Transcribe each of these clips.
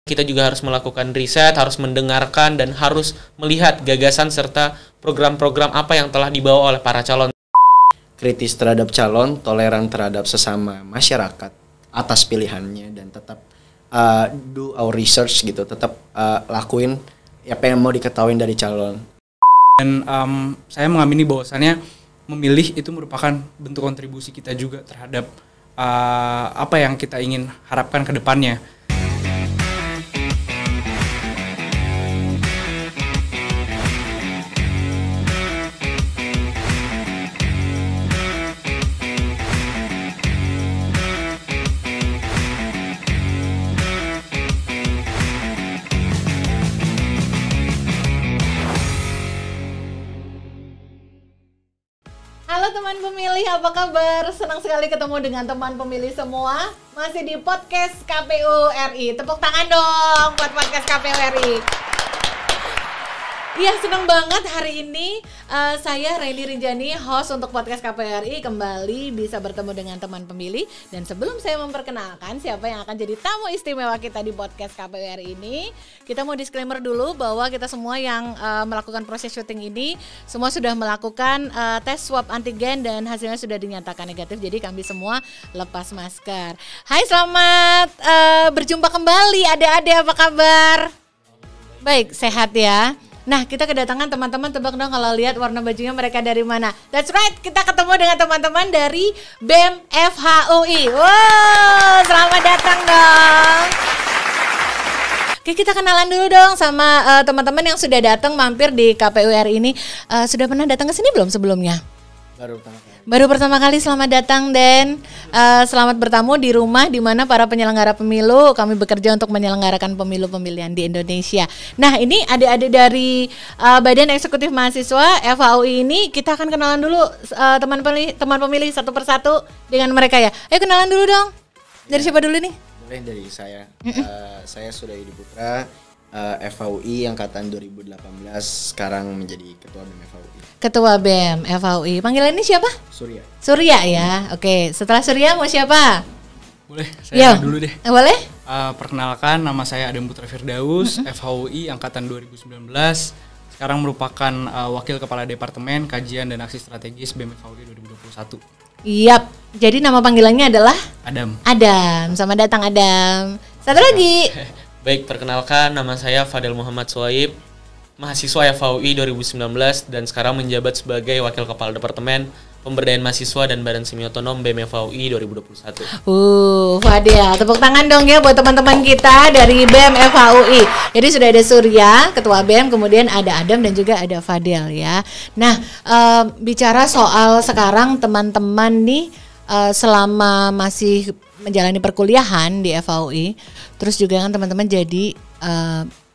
Kita juga harus melakukan riset, harus mendengarkan, dan harus melihat gagasan serta program-program apa yang telah dibawa oleh para calon. Kritis terhadap calon, toleran terhadap sesama masyarakat atas pilihannya, dan tetap do our research gitu, tetap lakuin apa yang mau diketahui dari calon. Dan saya mengamini bahwasannya memilih itu merupakan bentuk kontribusi kita juga terhadap apa yang kita ingin harapkan ke depannya. Halo teman pemilih, apa kabar? Senang sekali ketemu dengan teman pemilih semua. Masih di podcast KPU RI. Tepuk tangan dong buat podcast KPU RI. Iya, senang banget hari ini saya Raini Rinjani, host untuk podcast KPU RI, kembali bisa bertemu dengan teman pemilih. Dan sebelum saya memperkenalkan siapa yang akan jadi tamu istimewa kita di podcast KPU RI ini, kita mau disclaimer dulu bahwa kita semua yang melakukan proses syuting ini semua sudah melakukan tes swab antigen dan hasilnya sudah dinyatakan negatif. Jadi kami semua lepas masker. Hai, selamat berjumpa kembali adik-adik, apa kabar? Baik, sehat ya. Nah, kita kedatangan teman-teman, tebak dong kalau lihat warna bajunya mereka dari mana. That's right, kita ketemu dengan teman-teman dari BEM FHUI. Wow, selamat datang dong. Oke, kita kenalan dulu dong sama teman-teman yang sudah datang mampir di KPU RI ini. Sudah pernah datang ke sini belum sebelumnya? Baru pertama kali. Selamat datang, Dan selamat bertamu di rumah di mana para penyelenggara pemilu, kami bekerja untuk menyelenggarakan pemilu-pemilihan di Indonesia. Nah, ini adik-adik dari Badan Eksekutif Mahasiswa FHUI ini, kita akan kenalan dulu teman pemilih satu persatu dengan mereka ya. Ayo kenalan dulu dong. Dari siapa dulu nih? Boleh dari saya. Saya Sudayudi Putra, FHUI angkatan 2018, sekarang menjadi ketua BEM FHUI. Ketua BEM FHUI. Panggilan ini siapa? Surya. Surya ya. Oke, setelah Surya mau siapa? Boleh, saya dulu deh. Boleh? Perkenalkan, nama saya Adam Putra Firdaus, FHUI angkatan 2019. Sekarang merupakan Wakil Kepala Departemen Kajian dan Aksi Strategis BEM FHUI 2021. Yap. Jadi nama panggilannya adalah? Adam. Adam. Sama datang Adam. Satu lagi. Baik, perkenalkan, nama saya Fadel Muhammad Suwaib, mahasiswa FHUI 2019 dan sekarang menjabat sebagai Wakil Kepala Departemen Pemberdayaan Mahasiswa dan Badan Semi Otonom BEM FHUI 2021. Fadel, tepuk tangan dong ya buat teman-teman kita dari BEM FHUI. Jadi sudah ada Surya, Ketua BEM, kemudian ada Adam dan juga ada Fadel ya. Nah, bicara soal sekarang teman-teman nih selama masih menjalani perkuliahan di FHUI, terus juga kan teman-teman jadi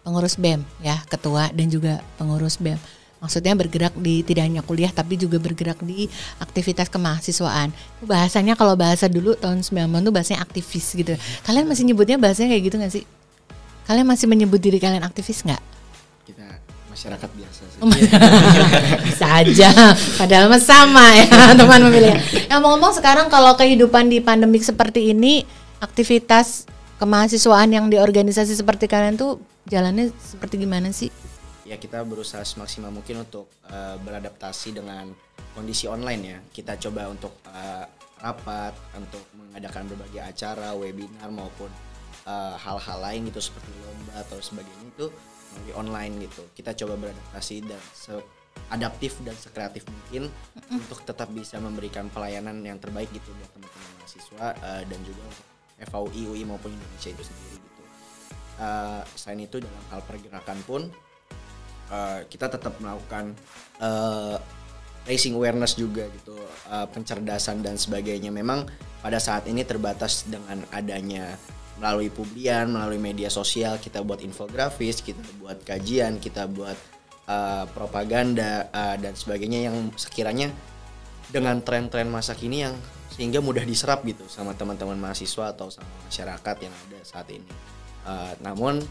pengurus BEM ya, ketua dan juga pengurus BEM. Maksudnya bergerak di tidak hanya kuliah tapi juga bergerak di aktivitas kemahasiswaan. Bahasanya kalau bahasa dulu tahun 90 tuh bahasanya aktivis gitu. Kalian masih nyebutnya bahasanya kayak gitu gak sih? Kalian masih menyebut diri kalian aktivis gak? Kita masyarakat biasa sih. Bisa aja, padahal mah sama ya teman memilih. Yang ngomong sekarang kalau kehidupan di pandemik seperti ini, aktivitas kemahasiswaan yang di organisasi seperti kalian tuh jalannya seperti gimana sih? Ya, kita berusaha semaksimal mungkin untuk beradaptasi dengan kondisi online ya. Kita coba untuk rapat, untuk mengadakan berbagai acara, webinar maupun hal-hal lain gitu seperti lomba atau sebagainya itu melalui online gitu. Kita coba beradaptasi dan seadaptif dan sekreatif mungkin untuk tetap bisa memberikan pelayanan yang terbaik gitu buat teman-teman mahasiswa dan juga untuk FHUI, UI maupun Indonesia itu sendiri gitu. Selain itu dalam hal pergerakan pun kita tetap melakukan raising awareness juga gitu, pencerdasan dan sebagainya. Memang pada saat ini terbatas dengan adanya melalui publian, melalui media sosial, kita buat infografis, kita buat kajian, kita buat propaganda dan sebagainya yang sekiranya dengan tren-tren masa kini yang sehingga mudah diserap gitu sama teman-teman mahasiswa atau sama masyarakat yang ada saat ini. Namun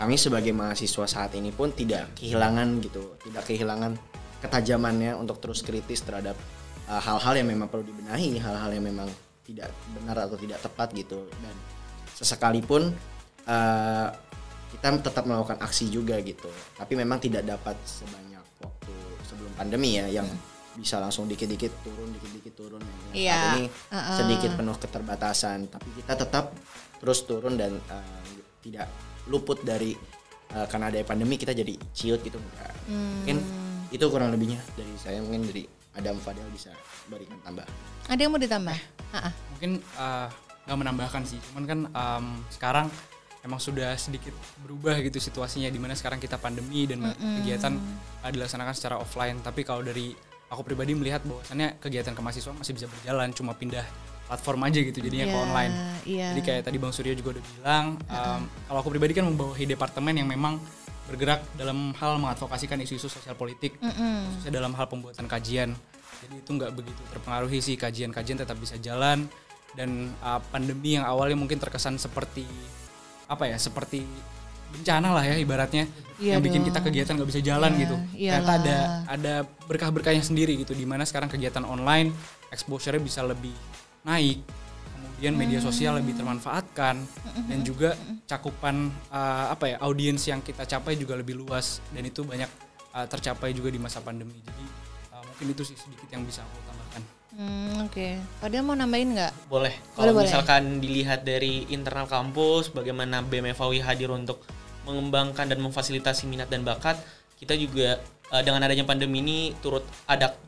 kami sebagai mahasiswa saat ini pun tidak kehilangan ketajamannya untuk terus kritis terhadap hal-hal yang memang perlu dibenahi, hal-hal yang memang tidak benar atau tidak tepat gitu. Dan sesekalipun kita tetap melakukan aksi juga gitu. Tapi memang tidak dapat sebanyak waktu sebelum pandemi ya, yang bisa langsung dikit-dikit turun. Iya. Saat ini sedikit penuh keterbatasan, tapi kita tetap terus turun dan tidak luput dari karena ada pandemi kita jadi ciut gitu. Mungkin itu kurang lebihnya dari saya, mungkin dari Adam Fadel bisa berikan tambah. Ada yang mau ditambah? Mungkin nggak menambahkan sih, cuman kan sekarang emang sudah sedikit berubah gitu situasinya, dimana sekarang kita pandemi dan kegiatan dilaksanakan secara offline. Tapi kalau dari aku pribadi melihat bahwasannya kegiatan kemahasiswaan masih bisa berjalan, cuma pindah platform aja gitu jadinya ke online. Jadi kayak tadi Bang Surya juga udah bilang, kalau aku pribadi kan membawahi departemen yang memang bergerak dalam hal mengadvokasikan isu-isu sosial politik, khususnya dalam hal pembuatan kajian. Jadi itu nggak begitu terpengaruhi sih, kajian-kajian tetap bisa jalan. Dan pandemi yang awalnya mungkin terkesan seperti seperti bencana lah ya ibaratnya, yang bikin kita kegiatan nggak bisa jalan gitu. Ternyata ada berkah-berkahnya sendiri gitu, dimana sekarang kegiatan online exposure-nya bisa lebih naik, kemudian media sosial lebih termanfaatkan, dan juga cakupan audiens yang kita capai juga lebih luas, dan itu banyak tercapai juga di masa pandemi. Jadi mungkin itu sih sedikit yang bisa aku tambahkan. Oke. Padahal mau nambahin nggak? Boleh. Kalau misalkan dilihat dari internal kampus, bagaimana BEM FAUI hadir untuk mengembangkan dan memfasilitasi minat dan bakat, kita juga dengan adanya pandemi ini turut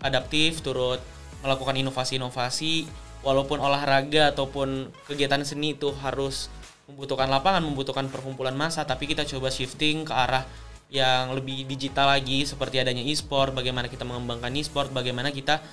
adaptif, turut melakukan inovasi-inovasi. Walaupun olahraga ataupun kegiatan seni itu harus membutuhkan lapangan, membutuhkan perkumpulan massa, tapi kita coba shifting ke arah yang lebih digital lagi, seperti adanya e-sport, bagaimana kita mengembangkan e-sport, bagaimana kita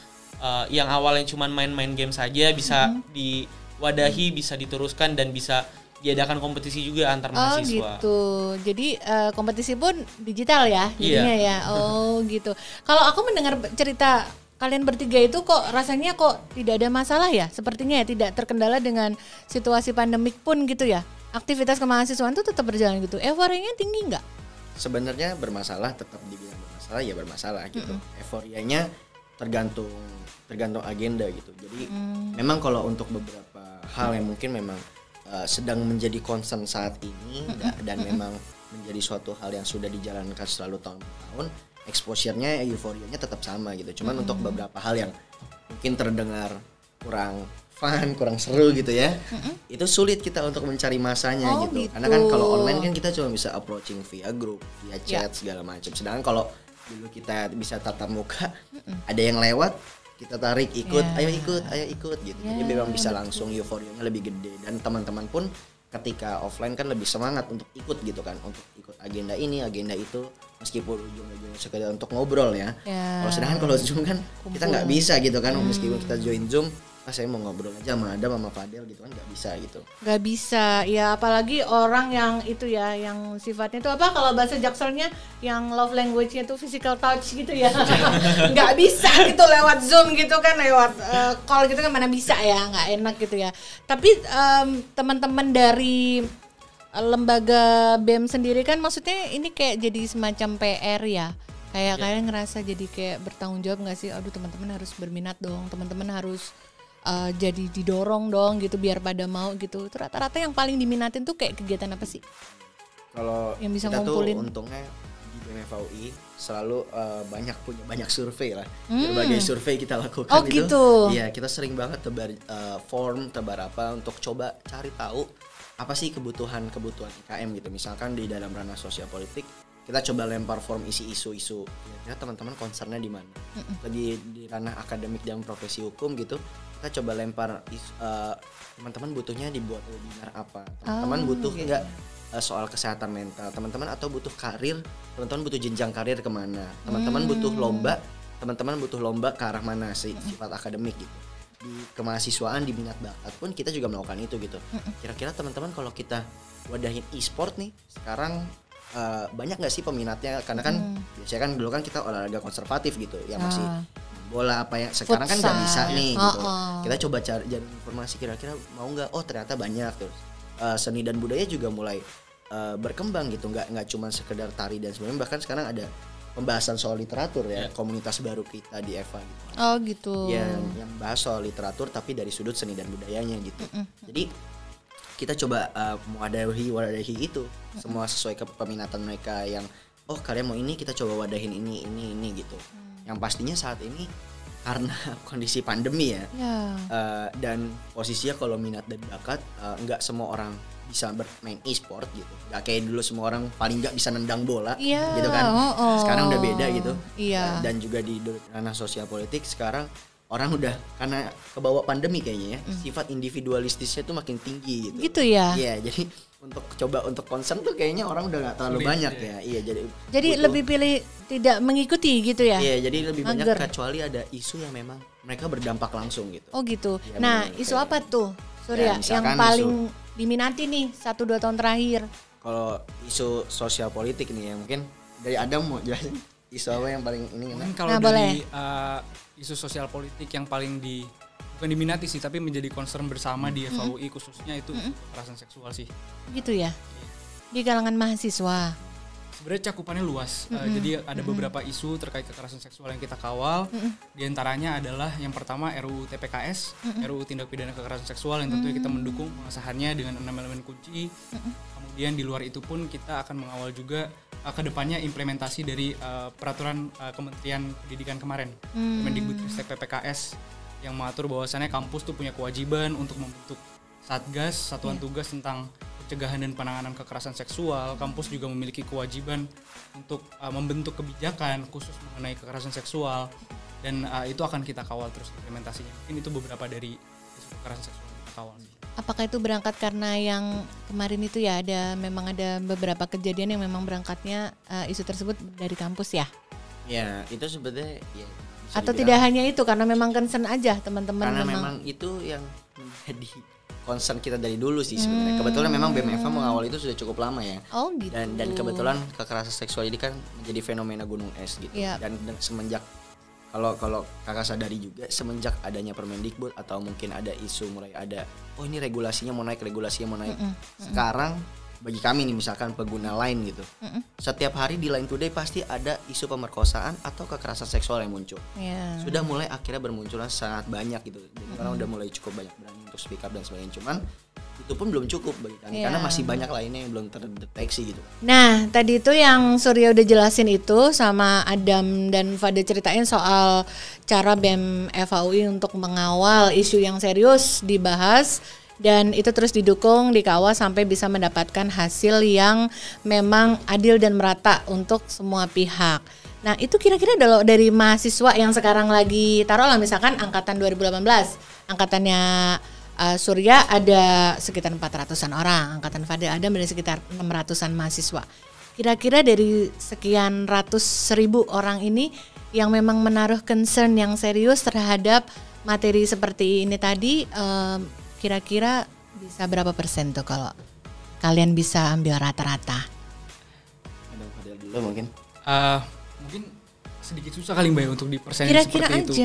yang awalnya cuma main-main game saja bisa diwadahi, bisa diteruskan, dan bisa diadakan kompetisi juga antar mahasiswa. Oh gitu, jadi kompetisi pun digital ya jadinya ya. Oh gitu. Kalau aku mendengar cerita kalian bertiga itu kok rasanya kok tidak ada masalah ya, sepertinya ya tidak terkendala dengan situasi pandemik pun gitu ya. Aktivitas kemahasiswaan itu tetap berjalan gitu. Euforianya tinggi nggak? Sebenarnya bermasalah, tetap dibilang bermasalah ya bermasalah gitu. Euforianya tergantung agenda gitu. Jadi memang kalau untuk beberapa hal yang mungkin memang sedang menjadi concern saat ini dan memang menjadi suatu hal yang sudah dijalankan selalu tahun per tahun, exposure-nya, euforianya tetap sama gitu. Cuman untuk beberapa hal yang mungkin terdengar kurang fun, kurang seru gitu ya, itu sulit kita untuk mencari masanya gitu. Karena kan kalau online kan kita cuma bisa approaching via grup, via chat segala macam. Sedangkan kalau dulu kita bisa tatap muka, ada yang lewat, kita tarik ikut, ayo ikut gitu. Jadi memang bisa langsung euforianya lebih gede, dan teman-teman pun ketika offline kan lebih semangat untuk ikut gitu kan, untuk ikut agenda ini, agenda itu, meskipun ujung-ujungnya sekedar untuk ngobrol ya. Kalau sedangkan kalau Zoom kan kita nggak bisa gitu kan, meskipun kita join Zoom, saya mau ngobrol aja sama Adam sama Fadel gitu kan, nggak bisa gitu. Nggak bisa, ya apalagi orang yang itu ya, yang sifatnya itu apa kalau bahasa Jakselnya, yang love language-nya itu physical touch gitu ya. Nggak bisa gitu lewat Zoom gitu kan, lewat call gitu kan, mana bisa ya, nggak enak gitu ya. Tapi teman-teman dari lembaga BEM sendiri kan, maksudnya ini kayak jadi semacam PR ya. Kayak kalian ngerasa jadi kayak bertanggung jawab nggak sih? Aduh, teman-teman harus berminat dong, teman-teman harus jadi didorong dong gitu biar pada mau gitu. Itu rata-rata yang paling diminatin tuh kayak kegiatan apa sih? Kalau yang bisa kita ngumpulin tuh untungnya di BEM FAUI selalu punya banyak survei lah. Berbagai survei kita lakukan itu. Gitu. Iya, kita sering banget tebar form, tebar apa untuk coba cari tahu apa sih kebutuhan IKM gitu. Misalkan di dalam ranah sosial politik, kita coba lempar form isi isu-isu. Ya teman-teman concernnya di mana? Lagi di ranah akademik dan profesi hukum gitu, kita coba lempar teman-teman butuhnya dibuat webinar apa? Teman-teman butuh enggak soal kesehatan mental, teman-teman, atau butuh karir, teman-teman butuh jenjang karir kemana? Teman-teman butuh lomba, teman-teman butuh lomba ke arah mana sih sifat akademik gitu. Di kemahasiswaan, di minat bakat pun kita juga melakukan itu gitu. Kira-kira teman-teman kalau kita wadahin e-sport nih sekarang, banyak nggak sih peminatnya? Karena kan biasanya kan dulu kan kita olahraga konservatif gitu ya, masih bola apa ya, sekarang kan nggak bisa nih gitu. Kita coba cari informasi kira-kira mau nggak, oh ternyata banyak. Terus seni dan budaya juga mulai berkembang gitu, nggak cuma sekedar tari dan sebagainya, bahkan sekarang ada pembahasan soal literatur ya, komunitas baru kita di EVA gitu. Oh gitu. Yang bahas soal literatur tapi dari sudut seni dan budayanya gitu. Jadi kita coba wadahi itu semua sesuai ke peminatan mereka yang kalian mau ini, kita coba wadahin ini gitu. Yang pastinya saat ini karena kondisi pandemi ya. Dan posisinya kalau minat dan bakat nggak semua orang bisa bermain e-sport gitu. Gak kayak dulu semua orang paling nggak bisa nendang bola gitu kan. Sekarang udah beda gitu. Dan juga di ranah sosial politik sekarang orang udah karena kebawa pandemi kayaknya ya, sifat individualistisnya tuh makin tinggi gitu. Gitu ya. Iya, jadi untuk concern tuh kayaknya orang udah nggak terlalu banyak ya. Iya, jadi lebih pilih tidak mengikuti gitu ya. Iya, jadi lebih banyak kecuali ada isu yang memang mereka berdampak langsung gitu. Oh gitu. Ya, nah, isu apa tuh? Surya yang paling diminati nih 1-2 tahun terakhir. Kalau isu sosial politik nih ya, mungkin dari Adam mau jelasin isu apa yang paling ini kan? Kalau dari isu sosial politik yang paling bukan diminati sih, tapi menjadi concern bersama di FAUI khususnya itu kekerasan seksual sih. Gitu ya. Di kalangan mahasiswa. Sebenarnya cakupannya luas. Jadi ada beberapa isu terkait kekerasan seksual yang kita kawal. Di antaranya adalah yang pertama RUU TPKS, RUU Tindak Pidana Kekerasan Seksual yang tentunya kita mendukung pengesahannya dengan 6 elemen kunci. Kemudian di luar itu pun kita akan mengawal juga kedepannya implementasi dari peraturan Kementerian Pendidikan kemarin, Kemendikbudristek PPKS, yang mengatur bahwasannya kampus tuh punya kewajiban untuk membentuk satgas, satuan tugas tentang pencegahan dan penanganan kekerasan seksual. Kampus juga memiliki kewajiban untuk membentuk kebijakan khusus mengenai kekerasan seksual, dan itu akan kita kawal terus implementasinya. Mungkin itu beberapa dari isu kekerasan seksual yang kita kawal. Apakah itu berangkat karena yang kemarin itu ya memang ada beberapa kejadian yang memang berangkatnya isu tersebut dari kampus ya? Ya, itu sebetulnya ya, atau tidak hanya itu karena memang concern aja teman-teman. Karena memang itu yang menjadi concern kita dari dulu sih sebenarnya. Kebetulan memang BMFA mengawal itu sudah cukup lama ya. Oh gitu. Dan kebetulan kekerasan seksual ini kan menjadi fenomena gunung es gitu. Dan semenjak kalau kakak sadari juga semenjak adanya Permendikbud atau mungkin ada isu mulai ada ini regulasinya mau naik. Sekarang bagi kami nih misalkan pengguna Line gitu. Setiap hari di Line Today pasti ada isu pemerkosaan atau kekerasan seksual yang muncul. Sudah mulai akhirnya bermunculan sangat banyak gitu. Jadi orang udah mulai cukup banyak berani untuk speak up dan sebagainya. Cuman itu pun belum cukup bagi kami karena masih banyak lainnya yang belum terdeteksi gitu. Nah, tadi itu yang Surya udah jelasin itu sama Adam dan Fadil ceritain soal cara BEM FAUI untuk mengawal isu yang serius dibahas. Dan itu terus didukung, dikawal sampai bisa mendapatkan hasil yang memang adil dan merata untuk semua pihak. Nah itu kira-kira dari mahasiswa yang sekarang lagi taruhlah misalkan angkatan 2018, angkatannya Surya ada sekitar 400-an orang, angkatan Fadil Adam ada sekitar 600-an mahasiswa. Kira-kira dari sekian ratus ribu orang ini yang memang menaruh concern yang serius terhadap materi seperti ini tadi, kira-kira bisa berapa persen tuh kalau kalian bisa ambil rata-rata? Ada Fadil dulu mungkin. Mungkin sedikit susah kali Mbak untuk dipersenin seperti itu.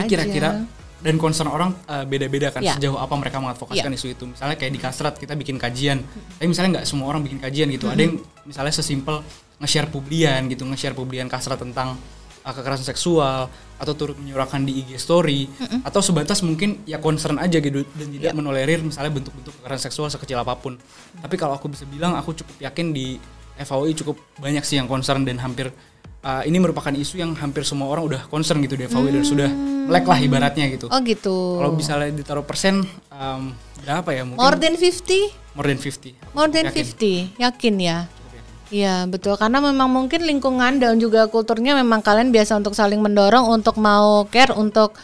Kira-kira dan concern orang beda-beda kan sejauh apa mereka mengadvokasikan isu itu. Misalnya kayak di Kasrat kita bikin kajian, tapi misalnya nggak semua orang bikin kajian gitu. Ada yang misalnya sesimpel nge-share publian Kasrat tentang kekerasan seksual atau turut menyuarakan di IG story atau sebatas mungkin ya concern aja gitu dan tidak menolerir misalnya bentuk-bentuk kekerasan seksual sekecil apapun. Tapi kalau aku bisa bilang aku cukup yakin di FAUI cukup banyak sih yang concern dan hampir ini merupakan isu yang hampir semua orang udah concern gitu di FAUI dan sudah melek lah ibaratnya gitu. Oh gitu. Kalau misalnya ditaruh persen berapa ya mungkin? More than 50? More than 50. More than 50, yakin ya? Iya betul, karena memang mungkin lingkungan dan juga kulturnya memang kalian biasa untuk saling mendorong untuk mau care untuk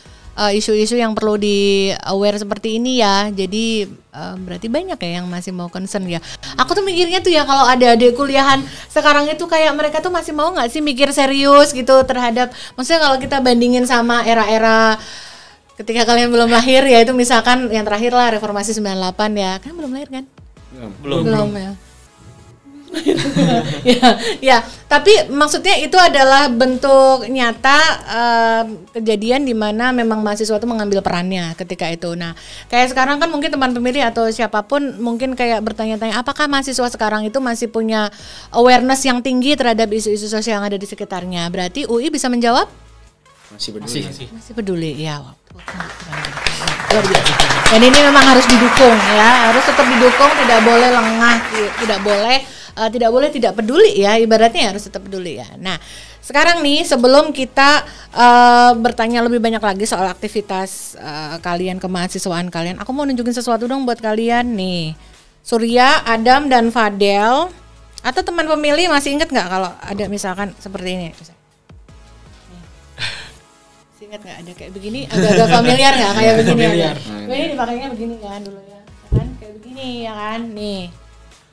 isu-isu yang perlu di aware seperti ini ya. Jadi berarti banyak ya yang masih mau concern ya. Aku tuh mikirnya tuh ya kalau ada adik kuliahan sekarang itu kayak mereka tuh masih mau nggak sih mikir serius gitu terhadap, maksudnya kalau kita bandingin sama era-era ketika kalian belum lahir ya, itu misalkan yang terakhir lah reformasi 98 ya, kan belum lahir kan? Belum ya. ya, tapi maksudnya itu adalah bentuk nyata kejadian di mana memang mahasiswa itu mengambil perannya ketika itu. Nah, kayak sekarang kan mungkin teman pemilih atau siapapun mungkin kayak bertanya-tanya apakah mahasiswa sekarang itu masih punya awareness yang tinggi terhadap isu-isu sosial yang ada di sekitarnya. Berarti UI bisa menjawab? Masih peduli. Masih peduli, ya. luar biasa. Dan ini memang harus didukung ya, harus tetap didukung, tidak boleh lengah, tidak boleh tidak peduli ya, ibaratnya harus tetap peduli ya. Nah, sekarang nih sebelum kita bertanya lebih banyak lagi soal aktivitas kalian, kemahasiswaan kalian, aku mau nunjukin sesuatu dong buat kalian nih. Surya, Adam, dan Fadel, atau teman pemilih masih inget nggak kalau ada misalkan seperti ini? Masih inget nggak ada kayak begini? Agak-agak familiar nggak kayak begini? Familiar. Ini dipakainya begini kan dulu ya, kan? Kayak begini ya kan? Nih,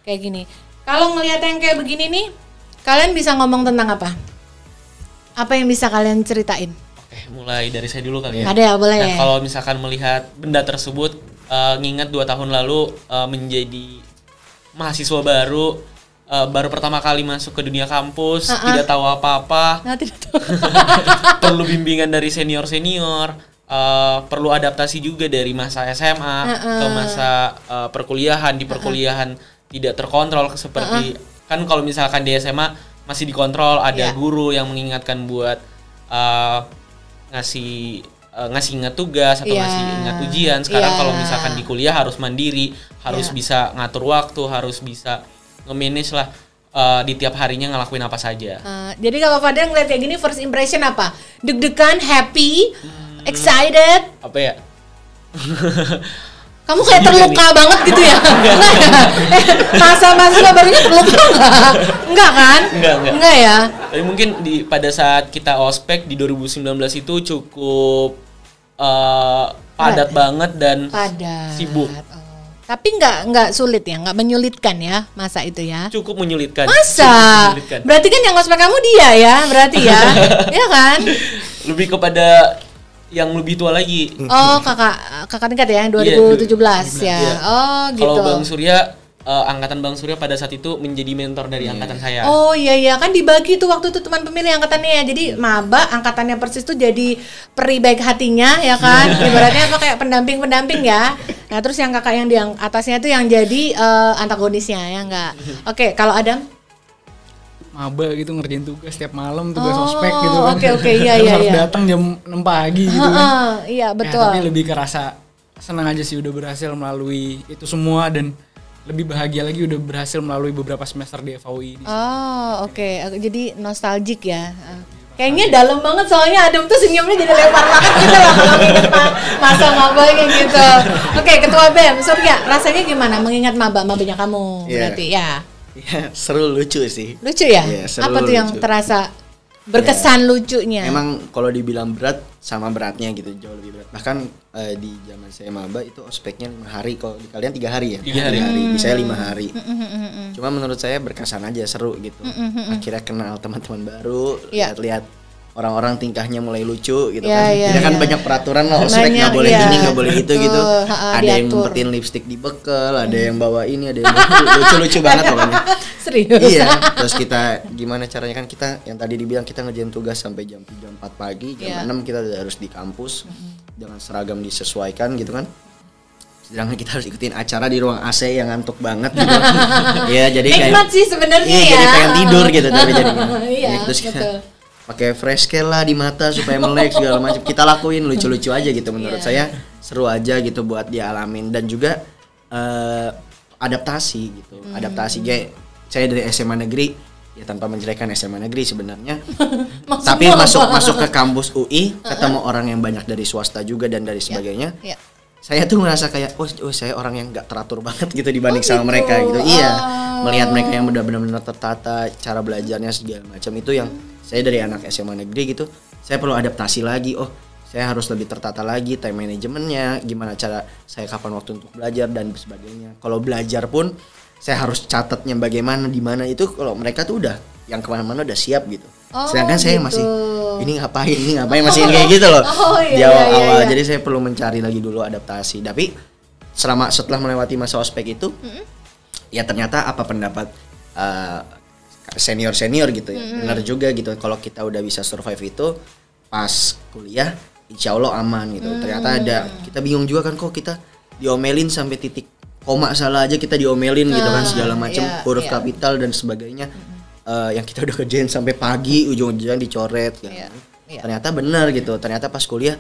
kayak gini. Kalau ngelihat yang kayak begini nih, kalian bisa ngomong tentang apa? Apa yang bisa kalian ceritain? Oke, mulai dari saya dulu kali ya. Ada ya, boleh. Nah, kalau misalkan melihat benda tersebut, ngingat 2 tahun lalu menjadi mahasiswa baru, baru pertama kali masuk ke dunia kampus, tidak tahu apa-apa, Tidak tahu. perlu bimbingan dari senior-senior, perlu adaptasi juga dari masa SMA ke masa perkuliahan. Di perkuliahan tidak terkontrol seperti kan kalau misalkan di SMA masih dikontrol, ada guru yang mengingatkan buat ngasih ingat tugas atau ngasih ingat ujian. Sekarang kalau misalkan di kuliah harus mandiri, harus bisa ngatur waktu, harus bisa nge-manage lah di tiap harinya ngelakuin apa saja. Jadi kalau Fadel ngeliat kayak gini, first impression apa? Deg-degan, happy, excited? Apa ya? Kamu kayak terluka banget gitu ya? Masa-masa barunya terluka nggak? Enggak kan? Enggak ya? Tapi mungkin pada saat kita ospek di 2019 itu cukup padat banget dan sibuk. Tapi nggak sulit ya, nggak menyulitkan ya masa itu ya? Cukup menyulitkan. Masa? Berarti kan yang ospek kamu dia ya, berarti ya? Iya kan? Lebih kepada yang lebih tua lagi. Oh, kakak tingkat ya, 2017 ya. Iya. Oh, gitu. Kalau Bang Surya, angkatan Bang Surya pada saat itu menjadi mentor dari angkatan saya. Oh iya kan dibagi tuh waktu itu teman pemilih angkatannya ya. Jadi maba angkatannya persis tuh jadi peri baik hatinya ya kan. Ibaratnya apa kayak pendamping ya. Nah, terus yang kakak yang di atasnya tuh yang jadi antagonisnya ya enggak. Oke, kalau Adam? Maba gitu ngerjain tugas setiap malam, tugas ospek gitu kan. Oke, iya. Harus datang jam 6 pagi gitu kan. Iya, betul. Tapi lebih kerasa senang aja sih udah berhasil melalui itu semua, dan lebih bahagia lagi udah berhasil melalui beberapa semester di FAUI ini. Oh, oke. Jadi nostalgic ya. Kayaknya dalam banget soalnya Adam tuh senyumnya jadi lebar banget gitu lah kalau ingat masa maba kayak gitu. Oke, Ketua BEM, Surya, rasanya gimana mengingat mabanya kamu berarti ya? Ya, seru, lucu sih. Lucu ya? Seru, apa tuh yang terasa berkesan lucunya? Emang kalau dibilang berat sama beratnya gitu, jauh lebih berat. Bahkan di zaman saya maba itu ospeknya 5 hari, kalau di kalian 3 hari ya? 3 hari. Di saya 5 hari. Cuma menurut saya berkesan aja, seru gitu. Akhirnya kenal teman-teman baru, lihat-lihat orang-orang tingkahnya mulai lucu gitu kan. Jadi kan banyak peraturan lah, ospek nggak boleh ini, nggak boleh itu gitu. Ada yang ngumpetin lipstik di bekal, ada yang bawa ini, ada yang lucu-lucu banget pokoknya. Serius? Iya. Terus kita gimana caranya, kan kita yang tadi dibilang kita ngerjain tugas sampai jam 3, 4 pagi, jam 6 kita harus di kampus dengan seragam disesuaikan gitu kan. Sedangkan kita harus ikutin acara di ruang AC yang ngantuk banget gitu. Iya, jadi kayak nikmat sih sebenarnya ya. Jadi pengen tidur gitu tapi jadinya. Iya, terus kita pakai fresh care lah di mata supaya melek segala macam. Kita lakuin lucu-lucu aja gitu, menurut saya seru aja gitu buat dialamin, dan juga adaptasi gitu. Adaptasi kayak saya dari SMA negeri ya, tanpa menjelekan SMA negeri sebenarnya. Tapi masuk ke kampus UI, ketemu orang yang banyak dari swasta juga dan dari sebagainya. Saya tuh ngerasa kayak saya orang yang nggak teratur banget gitu dibanding sama mereka gitu. Iya, melihat mereka yang udah benar-benar tertata, cara belajarnya segala macam, itu yang saya dari anak SMA negeri gitu, saya perlu adaptasi lagi. Saya harus lebih tertata lagi, time manajemennya, gimana cara saya kapan waktu untuk belajar dan sebagainya. Kalau belajar pun saya harus catatnya bagaimana, di mana itu. Kalau mereka tuh udah yang kemana-mana udah siap gitu. Sedangkan saya masih ini ngapain masih kayak gitu loh. Di awal-awal. Jadi saya perlu mencari lagi dulu adaptasi. Tapi setelah melewati masa ospek itu, ya ternyata apa pendapat senior gitu ya. Benar juga gitu, kalau kita udah bisa survive itu pas kuliah, insya Allah aman gitu. Ternyata kita bingung juga kan, kok kita diomelin sampai titik koma salah aja kita diomelin gitu kan, segala macam, huruf kapital dan sebagainya. Yang kita udah kerjain sampai pagi, ujung-ujungnya dicoret gitu. Ternyata benar gitu. Ternyata pas kuliah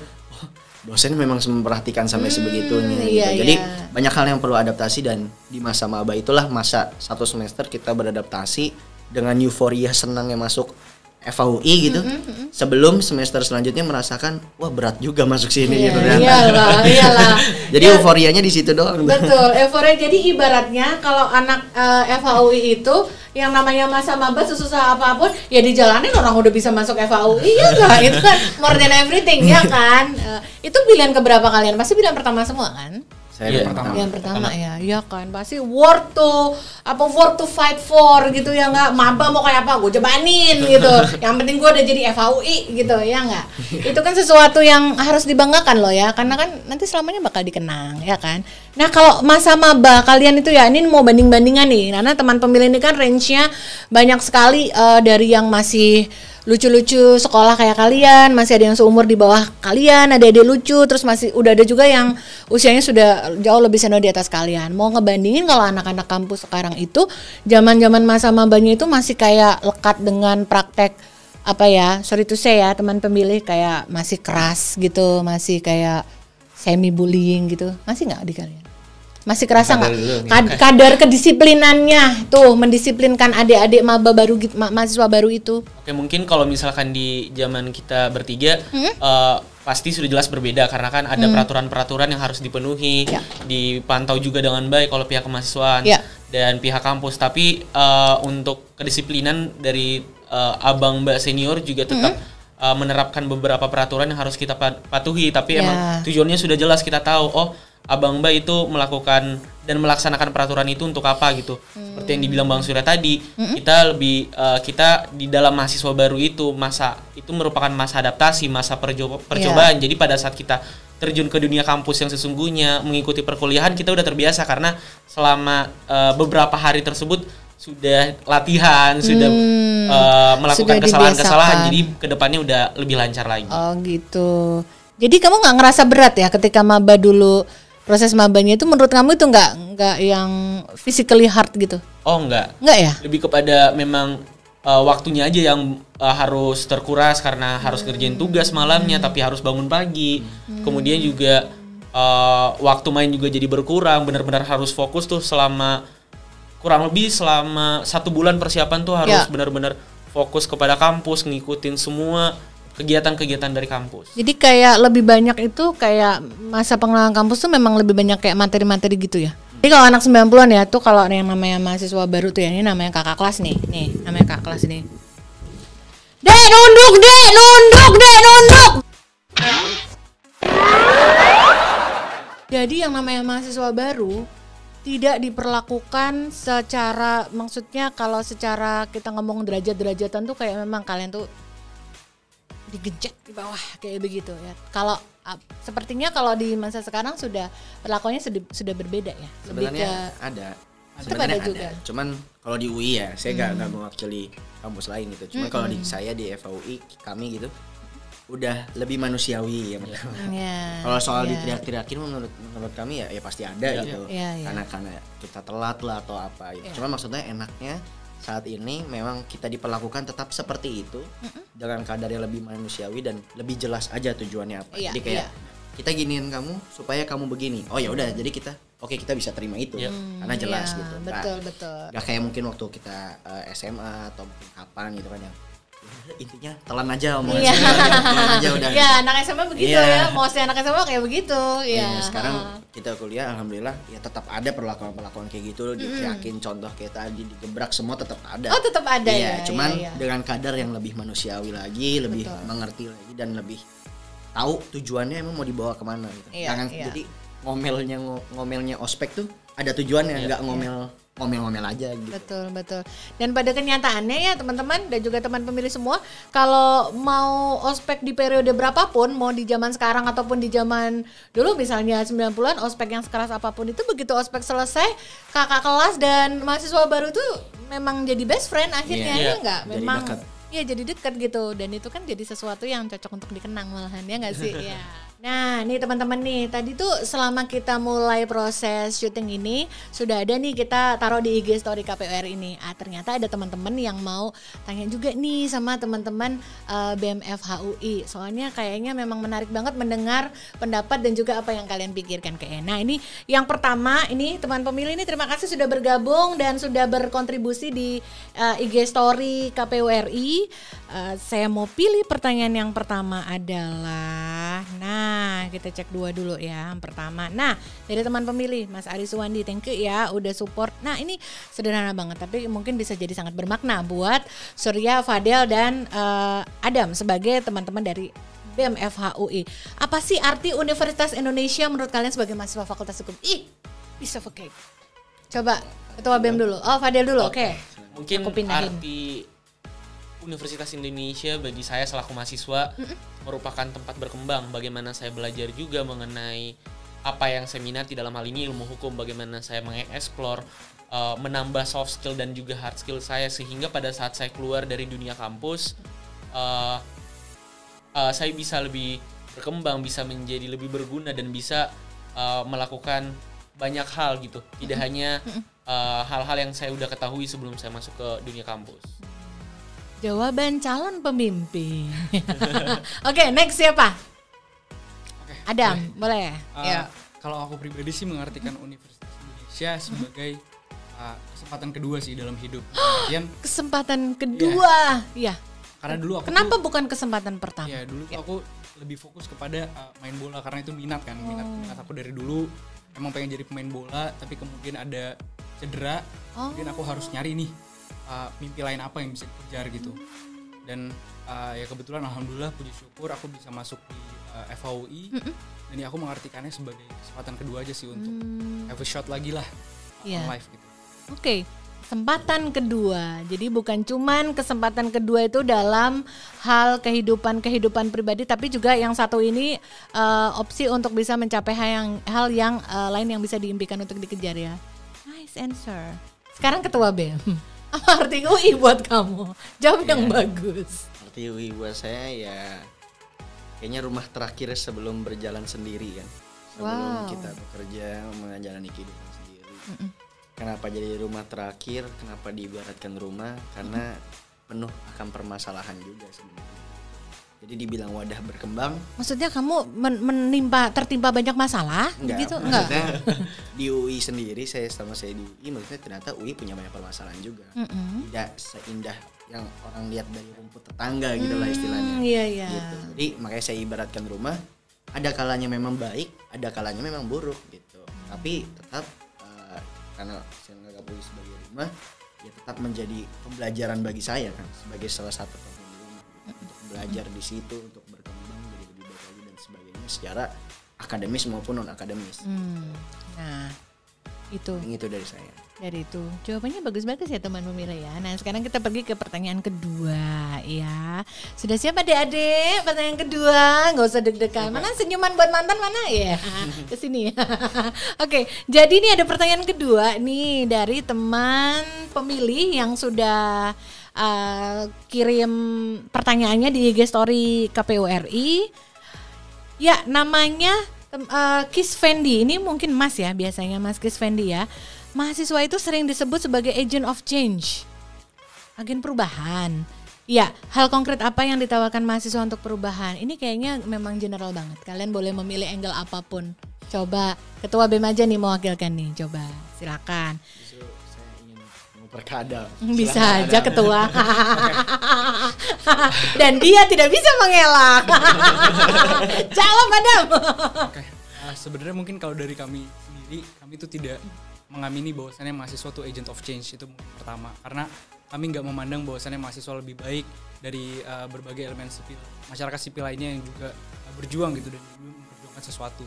dosen memang memperhatikan sampai sebegitunya iya, gitu. Jadi iya. banyak hal yang perlu adaptasi, dan di masa maba itulah masa 1 semester kita beradaptasi dengan euforia senangnya masuk FAUI gitu. Sebelum semester selanjutnya merasakan wah berat juga masuk sini gitu kan. Iyalah. Jadi euforianya di situ doang. Betul, euforia. Jadi ibaratnya kalau anak FAUI itu yang namanya masa maba susah apapun ya dijalanin, orang udah bisa masuk FAUI ya enggak? Itu kan more than everything ya kan. Itu pilihan keberapa kalian? Pasti pilihan pertama semua kan? Saya Yang pertama ya, iya kan pasti worth to fight for gitu ya nggak, maba mau kayak apa gue jabanin gitu, yang penting gue udah jadi FAUI gitu ya nggak. Itu kan sesuatu yang harus dibanggakan loh ya, karena kan nanti selamanya bakal dikenang ya kan. Nah kalau masa maba kalian itu ya, ini mau banding-bandingan nih, karena teman pemilih ini kan range-nya banyak sekali, dari yang masih lucu-lucu sekolah kayak kalian, masih ada yang seumur di bawah kalian, ada adik lucu, terus masih udah ada juga yang usianya sudah jauh lebih senior di atas kalian. Mau ngebandingin kalau anak-anak kampus sekarang itu zaman-zaman masa mabanya itu masih kayak lekat dengan praktek apa ya, sorry to say ya teman pemilih, kayak masih keras gitu, masih kayak semi bullying gitu, masih nggak di kalian? Masih kerasa nggak kadar kedisiplinannya tuh mendisiplinkan adik-adik maba baru gitu, mahasiswa baru itu? Oke, mungkin kalau misalkan di zaman kita bertiga pasti sudah jelas berbeda, karena kan ada peraturan-peraturan yang harus dipenuhi, dipantau juga dengan baik oleh pihak kemahasiswaan dan pihak kampus. Tapi untuk kedisiplinan dari abang mbak senior juga tetap menerapkan beberapa peraturan yang harus kita patuhi. Tapi emang tujuannya sudah jelas, kita tahu abang mbak itu melakukan dan melaksanakan peraturan itu untuk apa gitu. Seperti yang dibilang Bang Surya tadi, kita di dalam mahasiswa baru itu, masa itu merupakan masa adaptasi, masa percobaan. Jadi pada saat kita terjun ke dunia kampus yang sesungguhnya, mengikuti perkuliahan, kita udah terbiasa karena selama beberapa hari tersebut sudah latihan, sudah melakukan kesalahan-kesalahan, jadi kedepannya udah lebih lancar lagi. Oh gitu. Jadi kamu nggak ngerasa berat ya ketika maba dulu? Proses mabanya itu menurut kamu itu nggak yang physically hard gitu? Oh enggak ya? Lebih kepada memang waktunya aja yang harus terkuras karena harus ngerjain tugas malamnya, tapi harus bangun pagi. Kemudian juga waktu main juga jadi berkurang, benar-benar harus fokus tuh selama kurang lebih selama 1 bulan persiapan tuh harus benar-benar fokus kepada kampus, ngikutin semua kegiatan-kegiatan dari kampus. Jadi kayak lebih banyak itu kayak masa pengenalan kampus tuh memang lebih banyak kayak materi-materi gitu ya. Jadi kalau anak 90-an ya tuh, kalau yang namanya mahasiswa baru tuh ya, ini namanya kakak kelas nih. Nih, namanya kakak kelas nih. Dek, nunduk, Dek, nunduk, Dek, nunduk. Jadi yang namanya mahasiswa baru tidak diperlakukan secara, maksudnya kalau secara kita ngomong derajat-derajatan tuh kayak memang kalian tuh digejek di bawah kayak begitu ya. Kalau sepertinya kalau di masa sekarang sudah perlakuannya sudah berbeda ya. Sebenarnya ada. Sebenarnya ada juga. Cuman kalau di UI ya, saya nggak mewakili kampus lain gitu. Cuman kalau di saya di FAUI kami gitu udah lebih manusiawi ya. Kalau soal diteriak-teriakin menurut kami ya pasti ada gitu. Karena kita telat lah atau apa gitu. Cuman maksudnya enaknya saat ini memang kita diperlakukan tetap seperti itu, dengan kadar yang lebih manusiawi dan lebih jelas aja tujuannya apa. Jadi kayak kita giniin kamu supaya kamu begini. Oh ya udah, jadi kita kita bisa terima itu karena jelas gitu. Betul. Gak kayak mungkin waktu kita SMA atau mungkin kapan gitu kan, yang intinya telan aja omongan aja udah. Ya anak SMA begitu ya, mau si anak SMA kayak begitu. Sekarang kita kuliah alhamdulillah ya tetap ada perlakuan kayak gitu, diteriakin contoh kayak tadi digebrak semua tetap ada. Oh tetap ada cuman dengan kadar yang lebih manusiawi lagi, lebih mengerti lagi dan lebih tahu tujuannya emang mau dibawa kemana gitu. Jangan jadi ngomelnya ospek tuh ada tujuannya, nggak ngomel-ngomel aja gitu. Betul. Dan pada kenyataannya ya teman-teman dan juga teman pemilih semua, kalau mau ospek di periode berapapun, mau di zaman sekarang ataupun di zaman dulu misalnya 90-an, ospek yang sekeras apapun itu, begitu ospek selesai, kakak kelas dan mahasiswa baru tuh memang jadi best friend akhirnya ya enggak? Memang jadi dekat gitu, dan itu kan jadi sesuatu yang cocok untuk dikenang malahan ya nggak sih? Ya. Nah, nih teman-teman nih, tadi tuh selama kita mulai proses syuting ini sudah ada nih kita taruh di IG story KPUR ini. Ternyata ada teman-teman yang mau tanya juga nih sama teman-teman BMF HUI. Soalnya kayaknya memang menarik banget mendengar pendapat dan juga apa yang kalian pikirkan kayaknya. Nah, ini yang pertama, ini teman pemilih ini terima kasih sudah bergabung dan sudah berkontribusi di IG story KPURI. Saya mau pilih pertanyaan yang pertama adalah, nah kita cek dua dulu ya yang pertama. Nah dari teman pemilih Mas Ari Suwandi, thank you ya udah support. Nah ini sederhana banget tapi mungkin bisa jadi sangat bermakna buat Surya, Fadel dan Adam sebagai teman-teman dari BMF HUI. Apa sih arti Universitas Indonesia menurut kalian sebagai mahasiswa Fakultas Hukum? Piece of a cake. Coba Ketua BEM dulu. Oh Fadel dulu, oke. Mungkin arti Universitas Indonesia bagi saya selaku mahasiswa merupakan tempat berkembang. Bagaimana saya belajar juga mengenai apa yang saya minati dalam hal ini ilmu hukum. Bagaimana saya mengeksplor, menambah soft skill dan juga hard skill saya. Sehingga pada saat saya keluar dari dunia kampus, saya bisa lebih berkembang, bisa menjadi lebih berguna dan bisa melakukan banyak hal gitu. Tidak hanya hal-hal yang saya udah ketahui sebelum saya masuk ke dunia kampus. Jawaban calon pemimpin. Oke, next siapa? Adam, boleh. Ya. Kalau aku pribadi sih mengartikan Universitas Indonesia sebagai kesempatan kedua sih dalam hidup. Kesempatan kedua, ya. Karena dulu aku kenapa bukan kesempatan pertama? Ya dulu aku lebih fokus kepada main bola karena itu minat kan, minat aku dari dulu. Emang pengen jadi pemain bola, tapi kemudian ada cedera, kemudian aku harus nyari nih mimpi lain apa yang bisa dikejar gitu. Dan ya kebetulan alhamdulillah puji syukur aku bisa masuk di FHUI dan ya aku mengartikannya sebagai kesempatan kedua aja sih untuk have a shot lagi lah on life gitu. Oke. Kesempatan kedua. Jadi bukan cuman kesempatan kedua itu dalam hal kehidupan pribadi, tapi juga yang satu ini opsi untuk bisa mencapai hal yang lain yang bisa diimpikan untuk dikejar ya. Nice answer. Sekarang Ketua BEM. Apa arti UI buat kamu? Jawab yang bagus. Arti UI buat saya ya kayaknya rumah terakhir sebelum berjalan sendiri kan. Sebelum kita bekerja menjalani kehidupan sendiri. Kenapa jadi rumah terakhir? Kenapa diibaratkan rumah? Karena penuh akan permasalahan juga sebenarnya. Jadi dibilang wadah berkembang. Maksudnya kamu tertimpa banyak masalah? Enggak, gitu? Maksudnya di UI sendiri, saya di UI, maksudnya ternyata UI punya banyak permasalahan juga. Tidak seindah yang orang lihat dari rumput tetangga gitu lah istilahnya. Iya. Gitu. Jadi makanya saya ibaratkan rumah, ada kalanya memang baik, ada kalanya memang buruk gitu. Tapi tetap karena saya menganggap UI sebagai rumah, ya tetap menjadi pembelajaran bagi saya kan, sebagai salah satu penghuni rumah gitu. Untuk belajar di situ, untuk berkembang jadi lebih baik lagi dan sebagainya secara akademis maupun non akademis. Nah, itu dari saya. Dari itu jawabannya bagus-bagus ya teman pemilih ya. Nah sekarang kita pergi ke pertanyaan kedua ya. Sudah siap adik-adik? Pertanyaan kedua, nggak usah deg-degan. Mana senyuman buat mantan mana ya? Kesini. Oke, jadi ini ada pertanyaan kedua nih dari teman pemilih yang sudah kirim pertanyaannya di IG story KPURI. Ya namanya Kis Fendi. Ini mungkin Mas ya biasanya Mas Kis Fendi ya. Mahasiswa itu sering disebut sebagai agent of change, agen perubahan. Ya, hal konkret apa yang ditawarkan mahasiswa untuk perubahan? Ini kayaknya memang general banget. Kalian boleh memilih angle apapun. Coba Ketua BEM aja nih mewakilkan nih. Coba silakan. Justru saya ingin memperkada. Bisa aja Ketua. Dan dia tidak bisa mengelak. Jawab Adam. Sebenarnya mungkin kalau dari kami sendiri, kami itu tidak mengamini bahwasannya mahasiswa itu agent of change, itu mungkin pertama, karena kami nggak memandang bahwasannya mahasiswa lebih baik dari berbagai elemen sipil, masyarakat sipil lainnya yang juga berjuang gitu dan memperjuangkan sesuatu.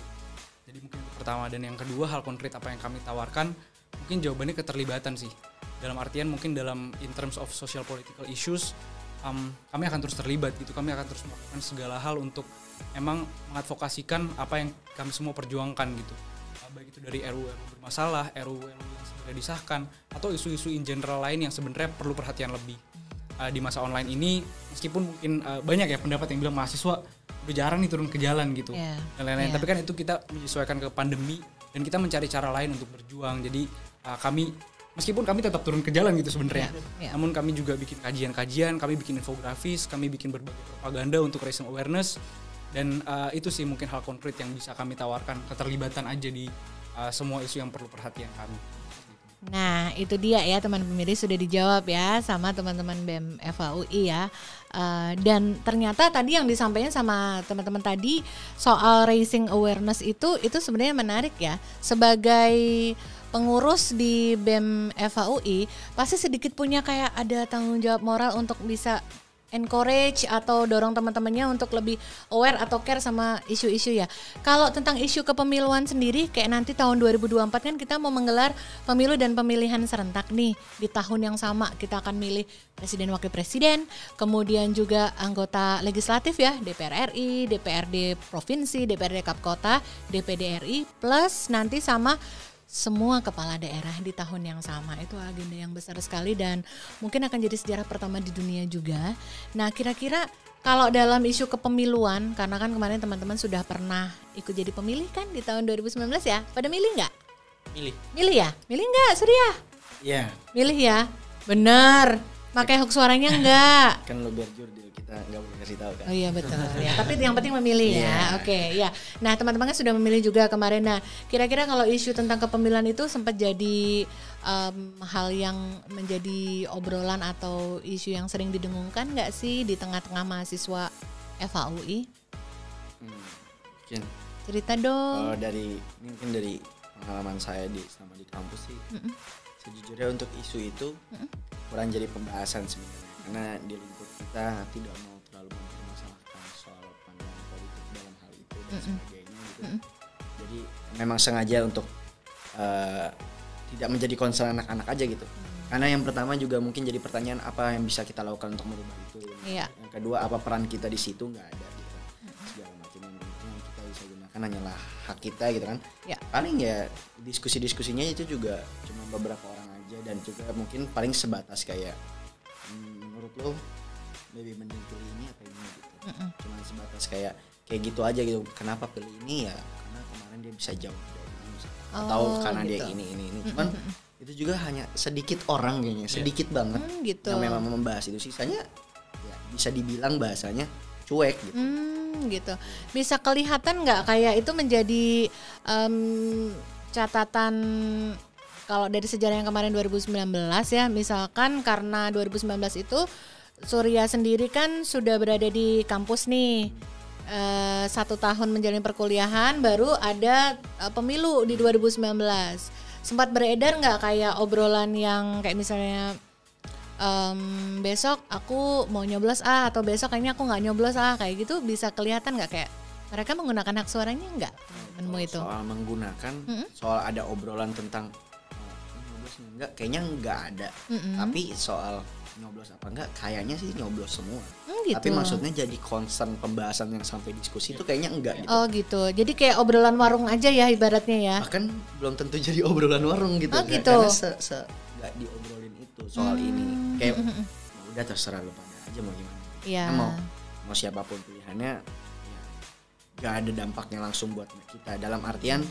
Jadi mungkin itu pertama. Dan yang kedua, hal konkret apa yang kami tawarkan, mungkin jawabannya keterlibatan sih. Dalam artian mungkin in terms of social political issues, kami akan terus terlibat gitu, kami akan terus melakukan segala hal untuk emang mengadvokasikan apa yang kami semua perjuangkan gitu. Baik itu dari RUU bermasalah, RUU yang segera disahkan, atau isu-isu in general lain yang sebenarnya perlu perhatian lebih. Di masa online ini, meskipun mungkin banyak ya pendapat yang bilang mahasiswa udah jarang nih turun ke jalan gitu Iya, dan lain-lain. iya. Tapi kan itu kita menyesuaikan ke pandemi dan kita mencari cara lain untuk berjuang. Jadi kami meskipun kami tetap turun ke jalan gitu sebenarnya, Iya. namun kami juga bikin kajian-kajian, kami bikin infografis, kami bikin berbagai propaganda untuk raising awareness. Dan itu sih mungkin hal konkret yang bisa kami tawarkan, keterlibatan aja di semua isu yang perlu perhatian kami. Nah, itu dia ya teman pemilih, sudah dijawab ya sama teman-teman BEM FAUI ya. Dan ternyata tadi yang disampaikan sama teman-teman tadi soal raising awareness itu sebenarnya menarik ya. Sebagai pengurus di BEM FAUI pasti sedikit punya kayak ada tanggung jawab moral untuk bisa encourage atau dorong teman-temannya untuk lebih aware atau care sama isu-isu ya. Kalau tentang isu kepemiluan sendiri, kayak nanti tahun 2024 kan kita mau menggelar pemilu dan pemilihan serentak nih. Di tahun yang sama kita akan milih presiden wakil presiden, kemudian juga anggota legislatif ya, DPR RI, DPRD provinsi, DPRD Kap Kota, DPD RI, plus nanti sama semua kepala daerah di tahun yang sama. Itu agenda yang besar sekali dan mungkin akan jadi sejarah pertama di dunia juga. Nah, kira-kira kalau dalam isu kepemiluan, karena kan kemarin teman-teman sudah pernah ikut jadi pemilih kan di tahun 2019 ya, pada milih nggak? Milih ya? Milih nggak, Surya? Iya. Milih ya? Bener. Pakai hak suaranya enggak? Kan lo biar jurdil, kita nggak boleh kasih tahu kan. Oh iya betul ya. Tapi yang penting memilih ya. Oke, ya. Nah, teman-teman kan sudah memilih juga kemarin. Nah, kira-kira kalau isu tentang kepemiluan itu sempat jadi hal yang menjadi obrolan atau isu yang sering didengungkan nggak sih di tengah-tengah mahasiswa FAUI? Mungkin Cerita dong. kalau dari mungkin dari pengalaman saya selama di kampus sih, sejujurnya untuk isu itu kurang jadi pembahasan sebenarnya, karena di lingkup kita tidak mau terlalu mempermasalahkan soal pandangan politik dalam hal itu dan sebagainya gitu. Jadi memang sengaja untuk tidak menjadi concern anak-anak aja gitu. Karena yang pertama juga mungkin jadi pertanyaan apa yang bisa kita lakukan untuk merubah itu. Iya. Yang kedua apa peran kita di situ, nggak ada gitu. Segala macam yang penting yang kita bisa gunakan hanyalah hak kita gitu kan. Ya. Paling ya diskusi-diskusinya itu juga cuma beberapa orang aja dan juga mungkin paling sebatas kayak menurut lo lebih mending pilih ini apa ini gitu. Cuma sebatas kayak gitu aja gitu. Kenapa pilih ini ya? Karena kemarin dia bisa jawab ini misalnya. Atau karena gitu. dia ini. Cuman itu juga hanya sedikit orang kayaknya, sedikit banget Gitu. yang memang membahas itu. Sisanya ya bisa dibilang bahasanya cuek gitu. Gitu. Bisa kelihatan nggak kayak itu menjadi catatan kalau dari sejarah yang kemarin 2019 ya, misalkan karena 2019 itu Surya sendiri kan sudah berada di kampus nih. 1 tahun menjalani perkuliahan, baru ada pemilu di 2019. Sempat beredar nggak kayak obrolan yang kayak misalnya besok aku mau nyoblos atau besok kayaknya aku nggak nyoblos kayak gitu, bisa kelihatan nggak kayak mereka menggunakan hak suaranya nggak menemu itu? Soal menggunakan, soal ada obrolan tentang nyoblos enggak, kayaknya nggak ada. Tapi soal nyoblos apa enggak, kayaknya sih nyoblos semua. Gitu. Tapi maksudnya jadi concern pembahasan yang sampai diskusi itu kayaknya enggak gitu. Oh gitu, jadi kayak obrolan warung aja ya ibaratnya ya? Bahkan belum tentu jadi obrolan warung gitu. Oh, gitu. Karena nggak diobrolin itu soal ini. Kayak ya udah terserah lu pada aja mau gimana. Iya. Mau siapapun pilihannya, ya, nggak ada dampaknya langsung buat kita. Dalam artian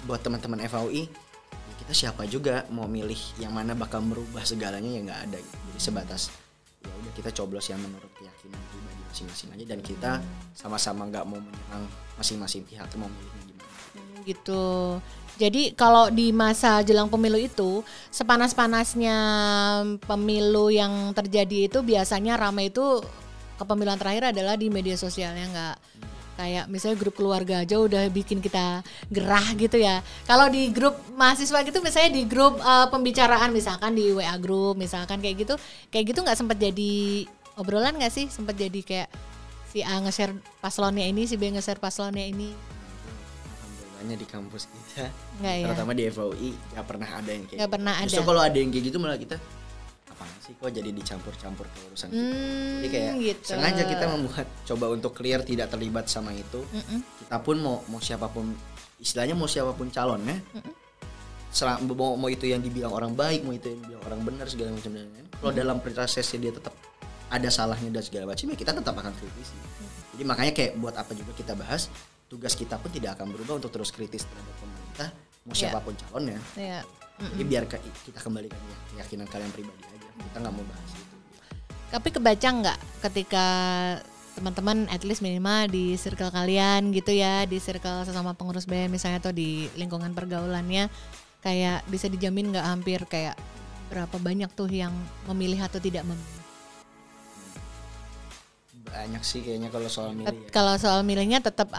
buat teman-teman FAUI, ya kita siapa juga mau milih yang mana bakal merubah segalanya, ya nggak ada. Gitu. Jadi sebatas ya udah kita coblos yang menurut keyakinan pribadi masing-masing aja, dan kita sama-sama nggak mau menyerang masing-masing pihak mau milihnya gimana. Gitu. Jadi kalau di masa jelang pemilu itu, sepanas-panasnya pemilu yang terjadi itu biasanya ramai itu kepemiluan terakhir adalah di media sosialnya, nggak kayak misalnya grup keluarga aja udah bikin kita gerah gitu ya. Kalau di grup mahasiswa gitu, misalnya di grup pembicaraan misalkan di WA grup misalkan kayak gitu nggak sempat jadi obrolan nggak sih? Sempat jadi kayak si A nge-share paslonnya ini, si B nge-share paslonnya ini. Alhamdulillahnya di kampus kita, Nggak ya? terutama di FAUI nggak pernah ada yang kayak Nggak gitu. pernah Justru ada. kalau ada yang kayak gitu malah kita apaan sih kok jadi dicampur-campur ke urusan kita. Jadi kayak Gitu. sengaja kita membuat coba untuk clear, tidak terlibat sama itu. Kita pun mau siapapun, istilahnya mau siapapun calonnya, mau itu yang dibilang orang baik, mau itu yang dibilang orang benar segala macam dan lain-lain. Kalau dalam prosesnya dia tetap ada salahnya dan segala macam, ya kita tetap akan kritisi. Jadi Jadi makanya kayak buat apa juga kita bahas, tugas kita pun tidak akan berubah untuk terus kritis terhadap pemerintah, mau siapapun calonnya. Jadi biar kita kembalikan keyakinan kalian pribadi aja. Kita nggak mau bahas itu. Tapi kebaca nggak ketika teman-teman at least minimal di circle kalian gitu ya, di circle sesama pengurus BEM misalnya atau di lingkungan pergaulannya, kayak bisa dijamin nggak hampir kayak berapa banyak tuh yang memilih atau tidak memilih? Banyak sih kayaknya kalau soal milih ya. Kalau soal milihnya tetap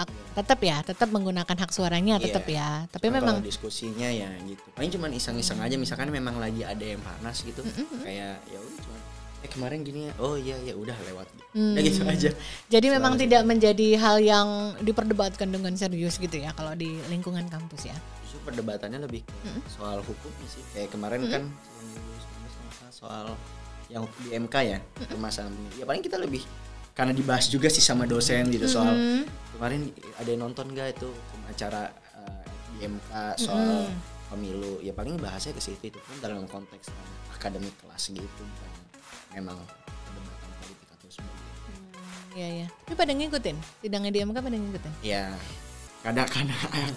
menggunakan hak suaranya tetap ya. Tapi Cuma memang kalau diskusinya ya gitu. Paling cuma iseng-iseng aja, misalkan memang lagi ada yang panas gitu. Kayak ya udah cuma kemarin gini ya. Oh iya ya udah lewat. Udah gitu aja. Jadi memang tidak menjadi hal yang diperdebatkan dengan serius gitu ya kalau di lingkungan kampus ya. Justru perdebatannya lebih ke soal hukumnya sih. Kayak kemarin kan soal yang di MK ya, permasalahan. Ya paling kita lebih karena dibahas juga sih sama dosen gitu soal kemarin ada yang nonton gak itu acara di MK soal pemilu, ya paling bahasnya ke situ, itu pun dalam konteks akademik kelas gitu, bukan memang perdebatan politik atau sebagainya. Iya. Tapi pada ngikutin sidangnya di MK, pada ngikutin? Ya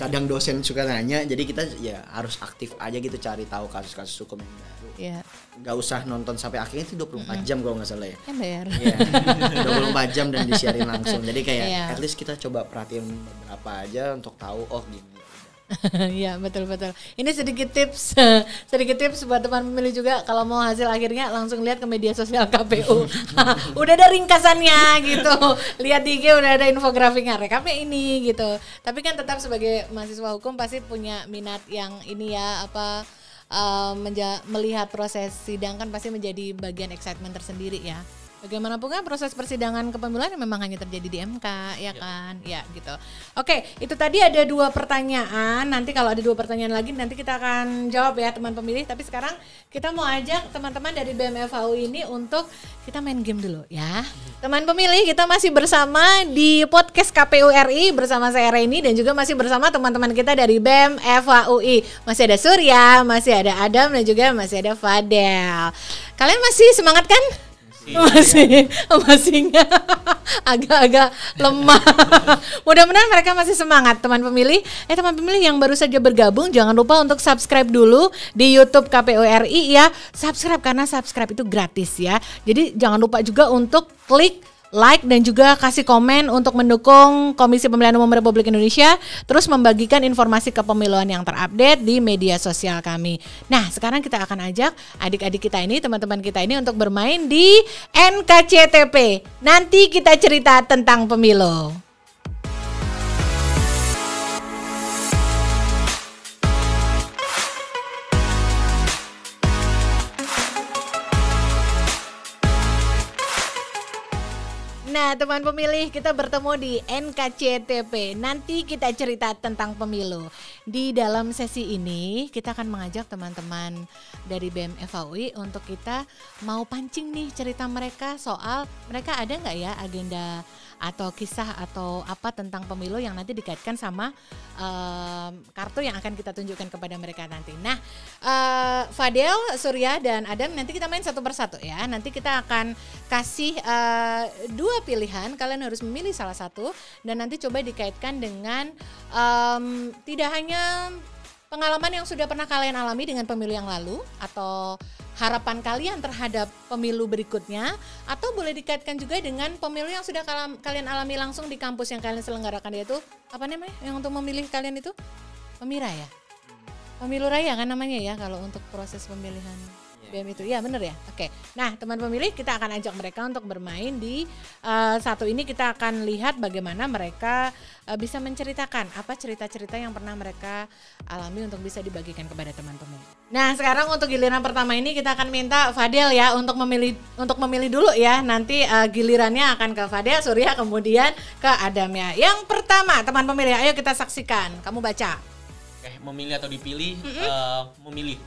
kadang dosen suka nanya, jadi kita ya harus aktif aja gitu cari tahu kasus-kasus hukum yang baru. Iya. Nggak usah nonton sampai akhirnya itu 24 jam kalau nggak salah ya. Kan bayar. Iya. 24 jam dan disiarin langsung. Jadi kayak at least kita coba perhatiin beberapa aja untuk tahu gini. Iya betul. Ini sedikit tips buat teman pemilih juga, kalau mau hasil akhirnya langsung lihat ke media sosial KPU. Udah ada ringkasannya gitu, lihat di IG udah ada infografiknya, rekapnya ini gitu. Tapi kan tetap sebagai mahasiswa hukum pasti punya minat yang ini ya melihat proses sidang kan pasti menjadi bagian excitement tersendiri ya. Bagaimanapun kan proses persidangan kepemiluan memang hanya terjadi di MK ya kan, ya gitu. Oke, itu tadi ada 2 pertanyaan. Nanti kalau ada 2 pertanyaan lagi nanti kita akan jawab ya teman pemilih. Tapi sekarang kita mau ajak teman-teman dari BEM FAU ini untuk kita main game dulu ya. Teman pemilih, kita masih bersama di podcast KPU RI bersama saya Reni dan juga masih bersama teman-teman kita dari BEM FAUI. Masih ada Surya, masih ada Adam dan juga masih ada Fadel. Kalian masih semangat kan? Masih nggak, agak-agak lemah. Mudah-mudahan mereka masih semangat teman pemilih. Teman pemilih yang baru saja bergabung, jangan lupa untuk subscribe dulu di YouTube KPU RI ya. Subscribe karena subscribe itu gratis ya. Jadi jangan lupa juga untuk klik like dan juga kasih komen untuk mendukung Komisi Pemilihan Umum Republik Indonesia terus membagikan informasi kepemiluan yang terupdate di media sosial kami. Nah, sekarang kita akan ajak adik-adik kita ini, teman-teman kita ini untuk bermain di NKCTP. Nanti kita cerita tentang pemilu. Nah, teman pemilih, kita bertemu di NKCTP. Nanti kita cerita tentang pemilu. Di dalam sesi ini, kita akan mengajak teman-teman dari BEM FAUI untuk kita mau pancing nih cerita mereka soal mereka ada nggak ya agenda atau kisah atau apa tentang pemilu yang nanti dikaitkan sama kartu yang akan kita tunjukkan kepada mereka nanti. Nah, Fadel, Surya, dan Adam nanti kita main satu persatu ya. Nanti kita akan kasih 2 pilihan, kalian harus memilih salah satu dan nanti coba dikaitkan dengan tidak hanya pengalaman yang sudah pernah kalian alami dengan pemilu yang lalu atau harapan kalian terhadap pemilu berikutnya, atau boleh dikaitkan juga dengan pemilu yang sudah kalian alami langsung di kampus yang kalian selenggarakan, yaitu apa namanya yang untuk memilih kalian itu Pemira ya, pemilu raya kan namanya ya kalau untuk proses pemilihan BEM itu. Ya benar ya. Oke. Nah, teman pemilih, kita akan ajak mereka untuk bermain di satu ini. Kita akan lihat bagaimana mereka bisa menceritakan apa cerita-cerita yang pernah mereka alami untuk bisa dibagikan kepada teman pemilih. Nah, sekarang untuk giliran pertama ini kita akan minta Fadel ya untuk memilih dulu ya. Nanti gilirannya akan ke Fadel, Surya, kemudian ke Adam ya. Yang pertama, teman pemilih, ayo kita saksikan. Kamu baca. Memilih atau dipilih? Memilih.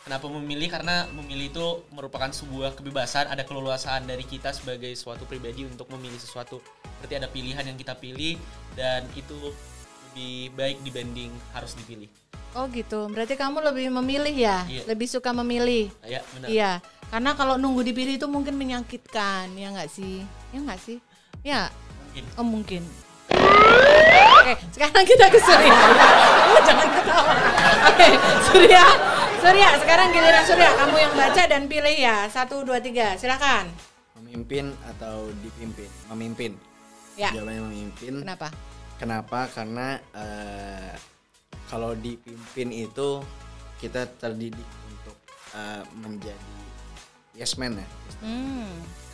Kenapa memilih? Karena memilih itu merupakan sebuah kebebasan, ada keleluasaan dari kita sebagai suatu pribadi untuk memilih sesuatu. Berarti ada pilihan yang kita pilih dan itu lebih baik dibanding harus dipilih. Oh gitu, berarti kamu lebih memilih ya? Iya. Lebih suka memilih? Iya, benar. Iya, karena kalau nunggu dipilih itu mungkin menyakitkan, ya nggak sih? Ya nggak sih? Ya. Oh mungkin. Oke, sekarang kita ke Surya. Jangan ketawa. Oke, Surya, sekarang giliran Surya. Kamu yang baca dan pilih ya. 1, 2, 3, silakan. Memimpin atau dipimpin? Memimpin. Ya. Jawabannya memimpin. Kenapa? Karena kalau dipimpin itu kita terdidik untuk menjadi yes man ya.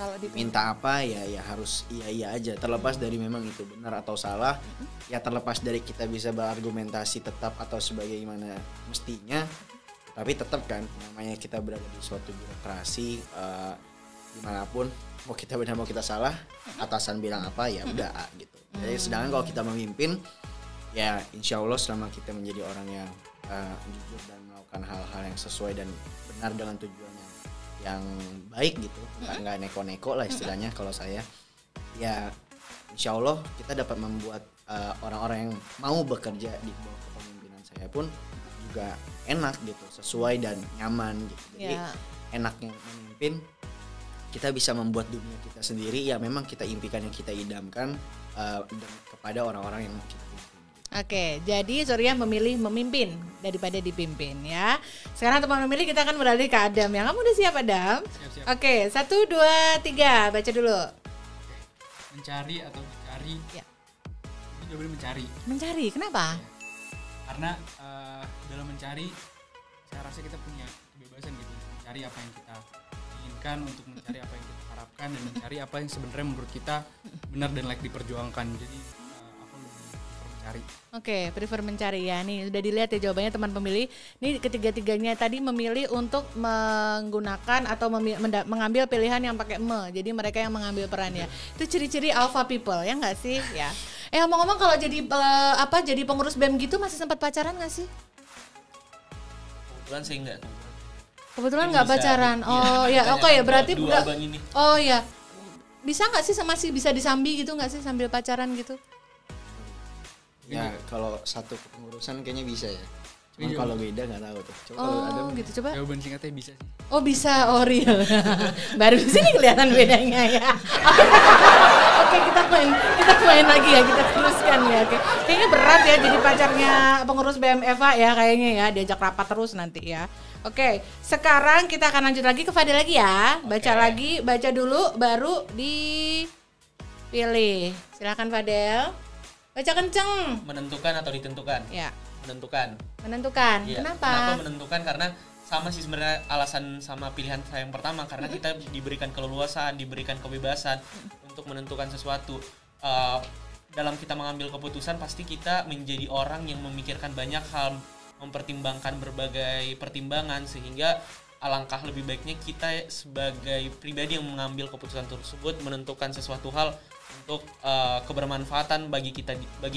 Kalau dipimpin. Minta apa ya harus iya aja, terlepas dari memang itu benar atau salah. Ya terlepas dari kita bisa berargumentasi tetap atau sebagaimana mestinya, tapi tetap kan namanya kita berada di suatu birokrasi, dimanapun mau kita benar mau kita salah, atasan bilang apa ya udah gitu. Jadi sedangkan kalau kita memimpin ya insya Allah selama kita menjadi orang yang jujur dan melakukan hal-hal yang sesuai dan benar dengan tujuannya yang baik gitu, nggak neko-neko lah istilahnya kalau saya, ya insya Allah kita dapat membuat orang-orang yang mau bekerja di bawah kepemimpinan saya pun juga enak gitu, sesuai dan nyaman gitu. Jadi enaknya memimpin, kita bisa membuat dunia kita sendiri ya memang kita impikan yang kita idamkan kepada orang-orang yang kita pimpin. Oke, jadi Surya memilih memimpin daripada dipimpin ya. Sekarang teman memilih kita akan beralih ke Adam ya. Kamu udah siap Adam? Siap. Oke, 1, 2, 3, baca dulu. Mencari atau dicari? Ya. Ini jawabannya mencari. Mencari, kenapa? Karena dalam mencari, saya rasa kita punya kebebasan gitu, mencari apa yang kita inginkan, untuk mencari apa yang kita harapkan, dan mencari apa yang sebenarnya menurut kita benar dan layak diperjuangkan. Jadi aku lebih prefer mencari. Oke, prefer mencari ya. Nih sudah dilihat ya jawabannya teman pemilih. Nih ketiga-tiganya tadi memilih untuk menggunakan atau mengambil pilihan yang pakai me. Jadi mereka yang mengambil peran ya. Itu ciri-ciri alpha people ya nggak sih? Ya. Ngomong-ngomong kalau jadi jadi pengurus BEM gitu masih sempat pacaran nggak sih? Kebetulan sih enggak. Kebetulan nggak pacaran. Oh ya, oke ya berarti enggak. Oh ya. Bisa nggak sih masih bisa disambi gitu nggak sih sambil pacaran gitu? Ya kalau satu kepengurusan kayaknya bisa ya. Cuman kalau beda nggak tahu tuh. Coba kalau ada gitu coba. Jawaban singkatnya bisa sih. Oh bisa, oh real. Baru di sini kelihatan bedanya ya. Oke, kita main lagi ya, kita teruskan ya. Oke. Kayaknya berat ya jadi pacarnya pengurus BEM Eva ya kayaknya ya, diajak rapat terus nanti ya. Oke, sekarang kita akan lanjut lagi ke Fadil lagi ya. Baca lagi, baca dulu baru dipilih. Silakan Fadil. Baca kenceng. Menentukan atau ditentukan? Ya. Menentukan. Ya. Kenapa menentukan? Karena sama sih sebenarnya alasan sama pilihan saya yang pertama, karena kita diberikan keleluasaan, diberikan kebebasan untuk menentukan sesuatu. Dalam kita mengambil keputusan pasti kita menjadi orang yang memikirkan banyak hal, mempertimbangkan berbagai pertimbangan, sehingga alangkah lebih baiknya kita sebagai pribadi yang mengambil keputusan tersebut menentukan sesuatu hal untuk kebermanfaatan bagi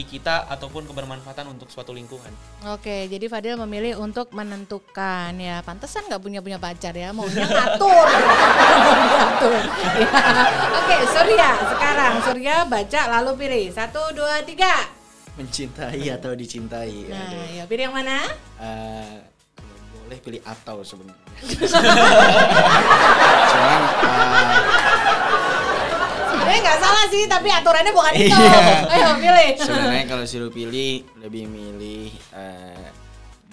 kita ataupun kebermanfaatan untuk suatu lingkungan. Oke, jadi Fadil memilih untuk menentukan ya. Pantesan nggak punya pacar ya, maunya ngatur. Ya. Oke, Surya baca lalu pilih 1, 2, 3. mencintai atau dicintai. Nah, ya pilih yang mana? Kalau boleh pilih atau sebenarnya. Cuman sebenarnya nggak salah sih, tapi aturannya bukan itu. Iya. Ayo pilih. Sebenarnya kalau suruh pilih lebih milih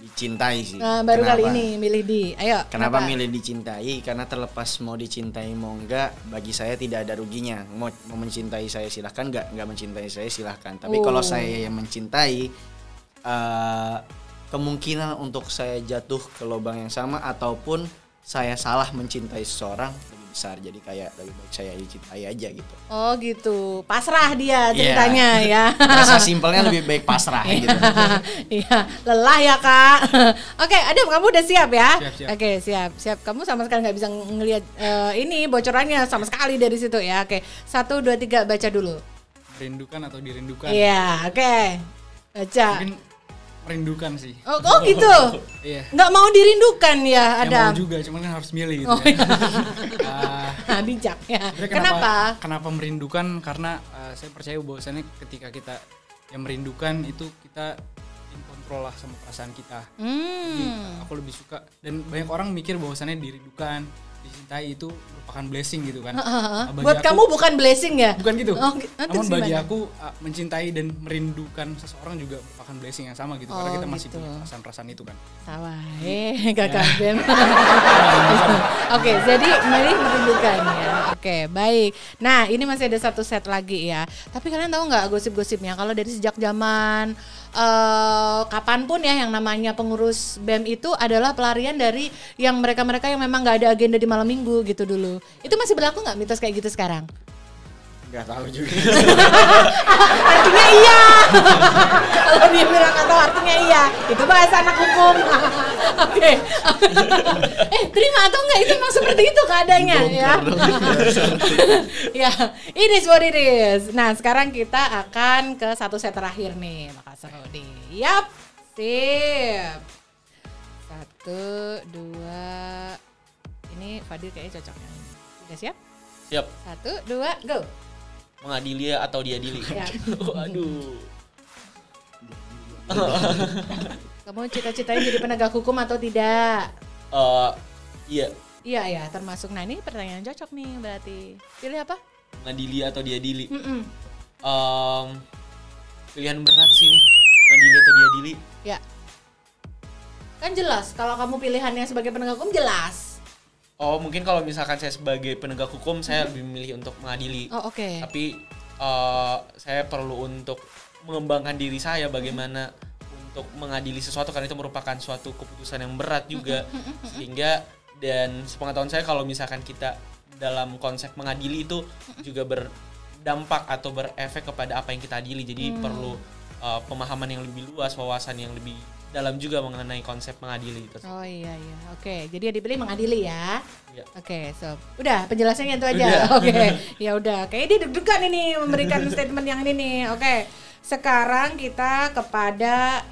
dicintai sih. Nah, baru Kenapa? kali ini milih di. Ayo. Kenapa milih dicintai? Karena terlepas mau dicintai mau enggak, bagi saya tidak ada ruginya. Mau mencintai saya silahkan, enggak mencintai saya silahkan. Tapi kalau saya yang mencintai, kemungkinan untuk saya jatuh ke lubang yang sama ataupun saya salah mencintai seseorang lebih besar. Jadi kayak lebih baik saya dicintai aja gitu. Oh gitu, pasrah dia ceritanya ya. Bahasa simpelnya lebih baik pasrah gitu. Iya, lelah ya Kak. Oke, Adam kamu udah siap ya? Siap. Oke, siap. Kamu sama sekali nggak bisa ngelihat ini bocorannya sama sekali dari situ ya. Oke, 1, 2, 3 baca dulu. Merindukan atau dirindukan? Iya, oke. Baca. Mungkin merindukan sih. Oh gitu. Iya. Nggak mau dirindukan ya Adam? Ya mau juga, cuman kan harus milih gitu kan. Bijak ya. Kenapa? Kenapa merindukan? Karena saya percaya bahwasannya ketika kita yang merindukan itu kita in kontrol lah sama perasaan kita. Jadi aku lebih suka, dan banyak orang mikir bahwasannya dirindukan dicintai itu merupakan blessing gitu kan. Bagi Buat aku- kamu bukan blessing ya? bukan gitu. Oh, Namun terus bagi gimana? aku mencintai dan merindukan seseorang juga merupakan blessing yang sama gitu karena Oh, kita masih gitu. punya perasaan-perasaan itu kan. Sawah, kakak Bem. Oke, jadi milih merindukan ya. Oke, baik. Nah, ini masih ada satu set lagi ya. Tapi kalian tahu nggak gosip-gosipnya? Kalau dari sejak zaman kapanpun ya, yang namanya pengurus BEM itu adalah pelarian dari yang mereka-mereka yang memang nggak ada agenda di malam minggu gitu dulu. Itu masih berlaku nggak mitos kayak gitu sekarang? Nggak tahu juga. Artinya iya. Kalau dia bilang nggak tahu artinya iya. Itu bahasa anak hukum. Oke. Terima atau enggak itu memang seperti itu keadaannya ya. Ya, it is what it is. Nah, sekarang kita akan ke satu set terakhir nih, Maka seru nih. Yap. Sip. 1, 2. Ini Fadil kayaknya cocok. Udah siap? Siap. 1, 2, go. Mengadili atau diadili? Ya. Aduh. Kamu cita-citanya jadi penegak hukum atau tidak? Iya. Iya ya, termasuk. Nah, ini pertanyaan cocok nih berarti. Pilih apa? Mengadili atau diadili? Mm-mm. Pilihan berat sih nih. Mengadili atau diadili? Ya. Kan jelas kalau kamu pilihannya sebagai penegak hukum jelas. Oh, mungkin kalau misalkan saya sebagai penegak hukum saya lebih memilih untuk mengadili. Oh, oke. Tapi saya perlu untuk mengembangkan diri saya bagaimana untuk mengadili sesuatu karena itu merupakan suatu keputusan yang berat juga. Sehingga dan sepengetahuan saya kalau misalkan kita dalam konsep mengadili itu juga berdampak atau berefek kepada apa yang kita adili. Jadi perlu pemahaman yang lebih luas, wawasan yang lebih dalam juga mengenai konsep mengadili itu. Oh iya. Oke, jadi yang dipilih mengadili ya. Ya. Oke, so udah penjelasannya itu aja. Oke, ya udah. Kayaknya dia deg-degan ini memberikan statement yang ini nih. Oke, sekarang kita kepada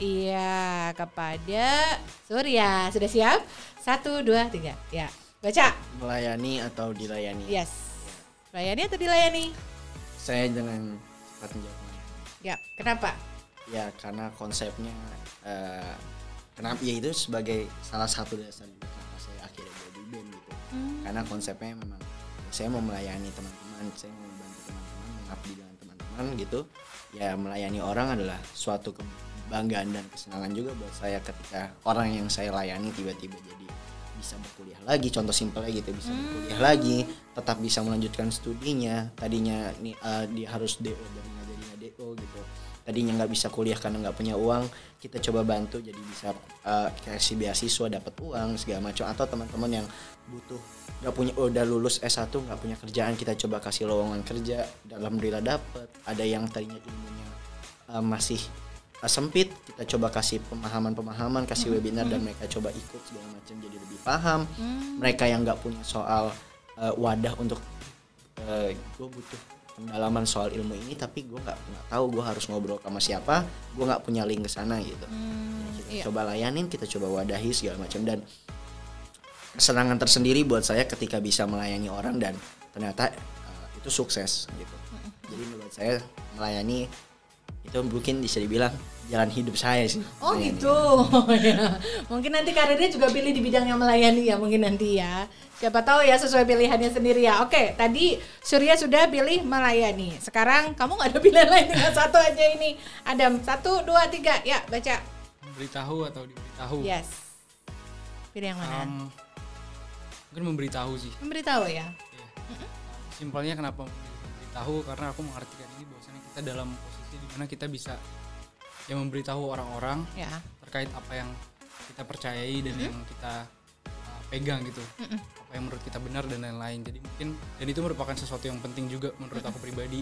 Surya. Sudah siap? 1, 2, 3. Ya, baca. Melayani atau dilayani? Yes. Layani atau dilayani? Saya dengan cepat menjawabnya. Ya, kenapa? Ya karena konsepnya kenapa ya itu sebagai salah satu dasar kenapa saya akhirnya jadi BEM gitu. Karena konsepnya memang saya mau melayani teman-teman, saya mau membantu teman-teman, mengabdi dengan teman-teman gitu. Ya melayani orang adalah suatu kebanggaan dan kesenangan juga buat saya ketika orang yang saya layani tiba-tiba jadi bisa berkuliah lagi, contoh simpelnya gitu, bisa berkuliah lagi, tetap bisa melanjutkan studinya. Tadinya dia harus DO dan nggak jadi DO gitu. Tadinya nggak bisa kuliah karena nggak punya uang, kita coba bantu jadi bisa kasih beasiswa, dapat uang segala macam. Atau teman-teman yang butuh nggak punya, udah lulus S1 nggak punya kerjaan, kita coba kasih lowongan kerja, alhamdulillah dapat. Ada yang tadinya ilmunya masih sempit, kita coba kasih pemahaman, kasih webinar dan mereka coba ikut segala macam jadi lebih paham. Mereka yang nggak punya soal wadah untuk gue butuh pendalaman soal ilmu ini tapi gue nggak tahu gue harus ngobrol sama siapa, gue nggak punya link ke sana gitu. Kita coba layanin, kita coba wadahi segala macam, dan kesenangan tersendiri buat saya ketika bisa melayani orang dan ternyata itu sukses gitu. Jadi menurut saya melayani itu mungkin bisa dibilang jalan hidup saya sih. Oh melayani. gitu. Ya. Mungkin nanti karirnya juga pilih di bidang yang melayani ya, mungkin nanti ya. Siapa tahu ya sesuai pilihannya sendiri ya. Oke, tadi Surya sudah pilih melayani. Sekarang kamu nggak ada pilihan lain, tinggal satu aja ini. Adam, 1, 2, 3, ya baca. Memberitahu atau diberitahu? Yes. Pilih yang mana? Mungkin memberitahu sih. Memberitahu ya. Ya. Simpelnya kenapa memberitahu, karena aku mengartikan ini bahwasanya kita dalam posisi di mana kita bisa ya memberitahu orang-orang Ya. terkait apa yang kita percayai dan yang kita pegang gitu, apa yang menurut kita benar dan lain-lain. Jadi mungkin dan itu merupakan sesuatu yang penting juga menurut aku pribadi,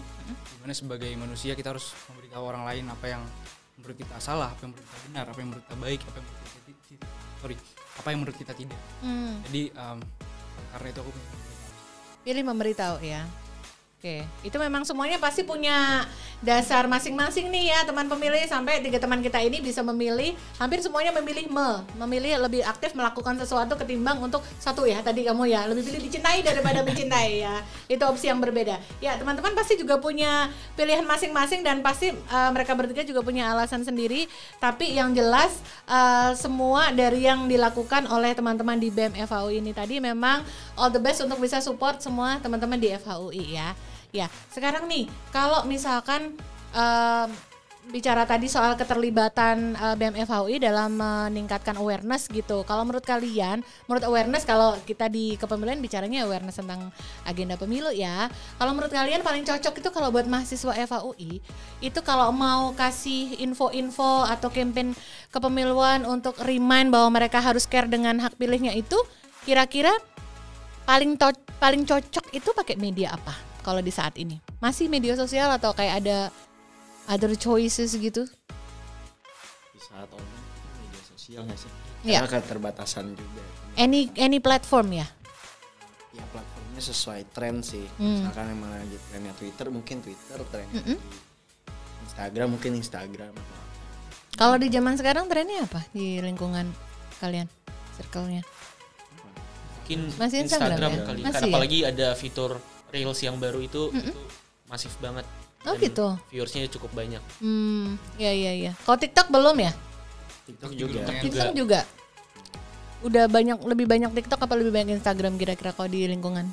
dimana sebagai manusia kita harus memberitahu orang lain apa yang menurut kita salah, apa yang menurut kita benar, apa yang menurut kita baik, apa yang menurut kita apa yang menurut kita tidak. Jadi karena itu aku Pilih memberitahu ya. Oke, itu memang semuanya pasti punya dasar masing-masing nih ya teman pemilih, sampai 3 teman kita ini bisa memilih, hampir semuanya memilih memilih lebih aktif melakukan sesuatu ketimbang untuk satu ya, tadi kamu ya lebih pilih dicintai daripada mencintai ya. Itu opsi yang berbeda. Ya, teman-teman pasti juga punya pilihan masing-masing dan pasti mereka bertiga juga punya alasan sendiri, tapi yang jelas semua dari yang dilakukan oleh teman-teman di BEM FHUI ini tadi memang all the best untuk bisa support semua teman-teman di FHUI ya. Ya, sekarang nih kalau misalkan bicara tadi soal keterlibatan BEM FHUI dalam meningkatkan awareness gitu. Kalau menurut kalian, menurut awareness, kalau kita di kepemilian bicaranya awareness tentang agenda pemilu ya. Kalau menurut kalian paling cocok itu kalau buat mahasiswa FHUI itu kalau mau kasih info-info atau campaign kepemiluan untuk remind bahwa mereka harus care dengan hak pilihnya itu, kira-kira paling cocok itu pakai media apa? Kalau di saat ini masih media sosial atau kayak ada other choices gitu? Di saat online media sosial nggak sih? Ya. Karena keterbatasan juga. Any platform ya? Ya platformnya sesuai tren sih. Misalkan emang lagi trennya Twitter, mungkin Twitter, trennya di Instagram mungkin Instagram. Kalau di zaman sekarang trennya apa di lingkungan kalian, circle-nya? Mungkin Masih Instagram ya? kali. Masih Karena ya? apalagi ada fitur Reels yang baru itu masif banget. Oh Dan gitu. Viewersnya cukup banyak. Ya. Kalau TikTok belum ya? TikTok juga. TikTok juga. Udah lebih banyak TikTok apa lebih banyak Instagram kira-kira kalau di lingkungan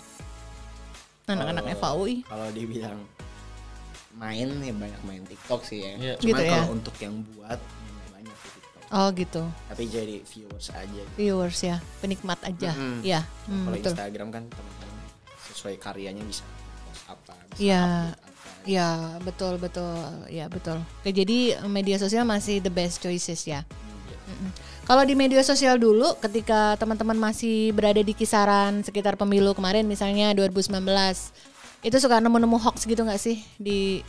anak-anak FHUI? Kalau dibilang main ya banyak main TikTok sih ya. Iya. Cuma Gitu ya? kalau untuk yang buat ya nggak banyak di TikTok. Oh gitu. Tapi jadi viewers aja. Viewers ya, penikmat aja. Ya, Kalau betul. Instagram kan teman-teman sesuai karyanya bisa post apa, bisa Iya. upload apa. Ya, betul. Ya, betul. Oke, jadi media sosial masih the best choices ya. Kalau di media sosial dulu ketika teman-teman masih berada di kisaran sekitar pemilu kemarin misalnya 2019, itu suka nemu-nemu hoax gitu nggak sih di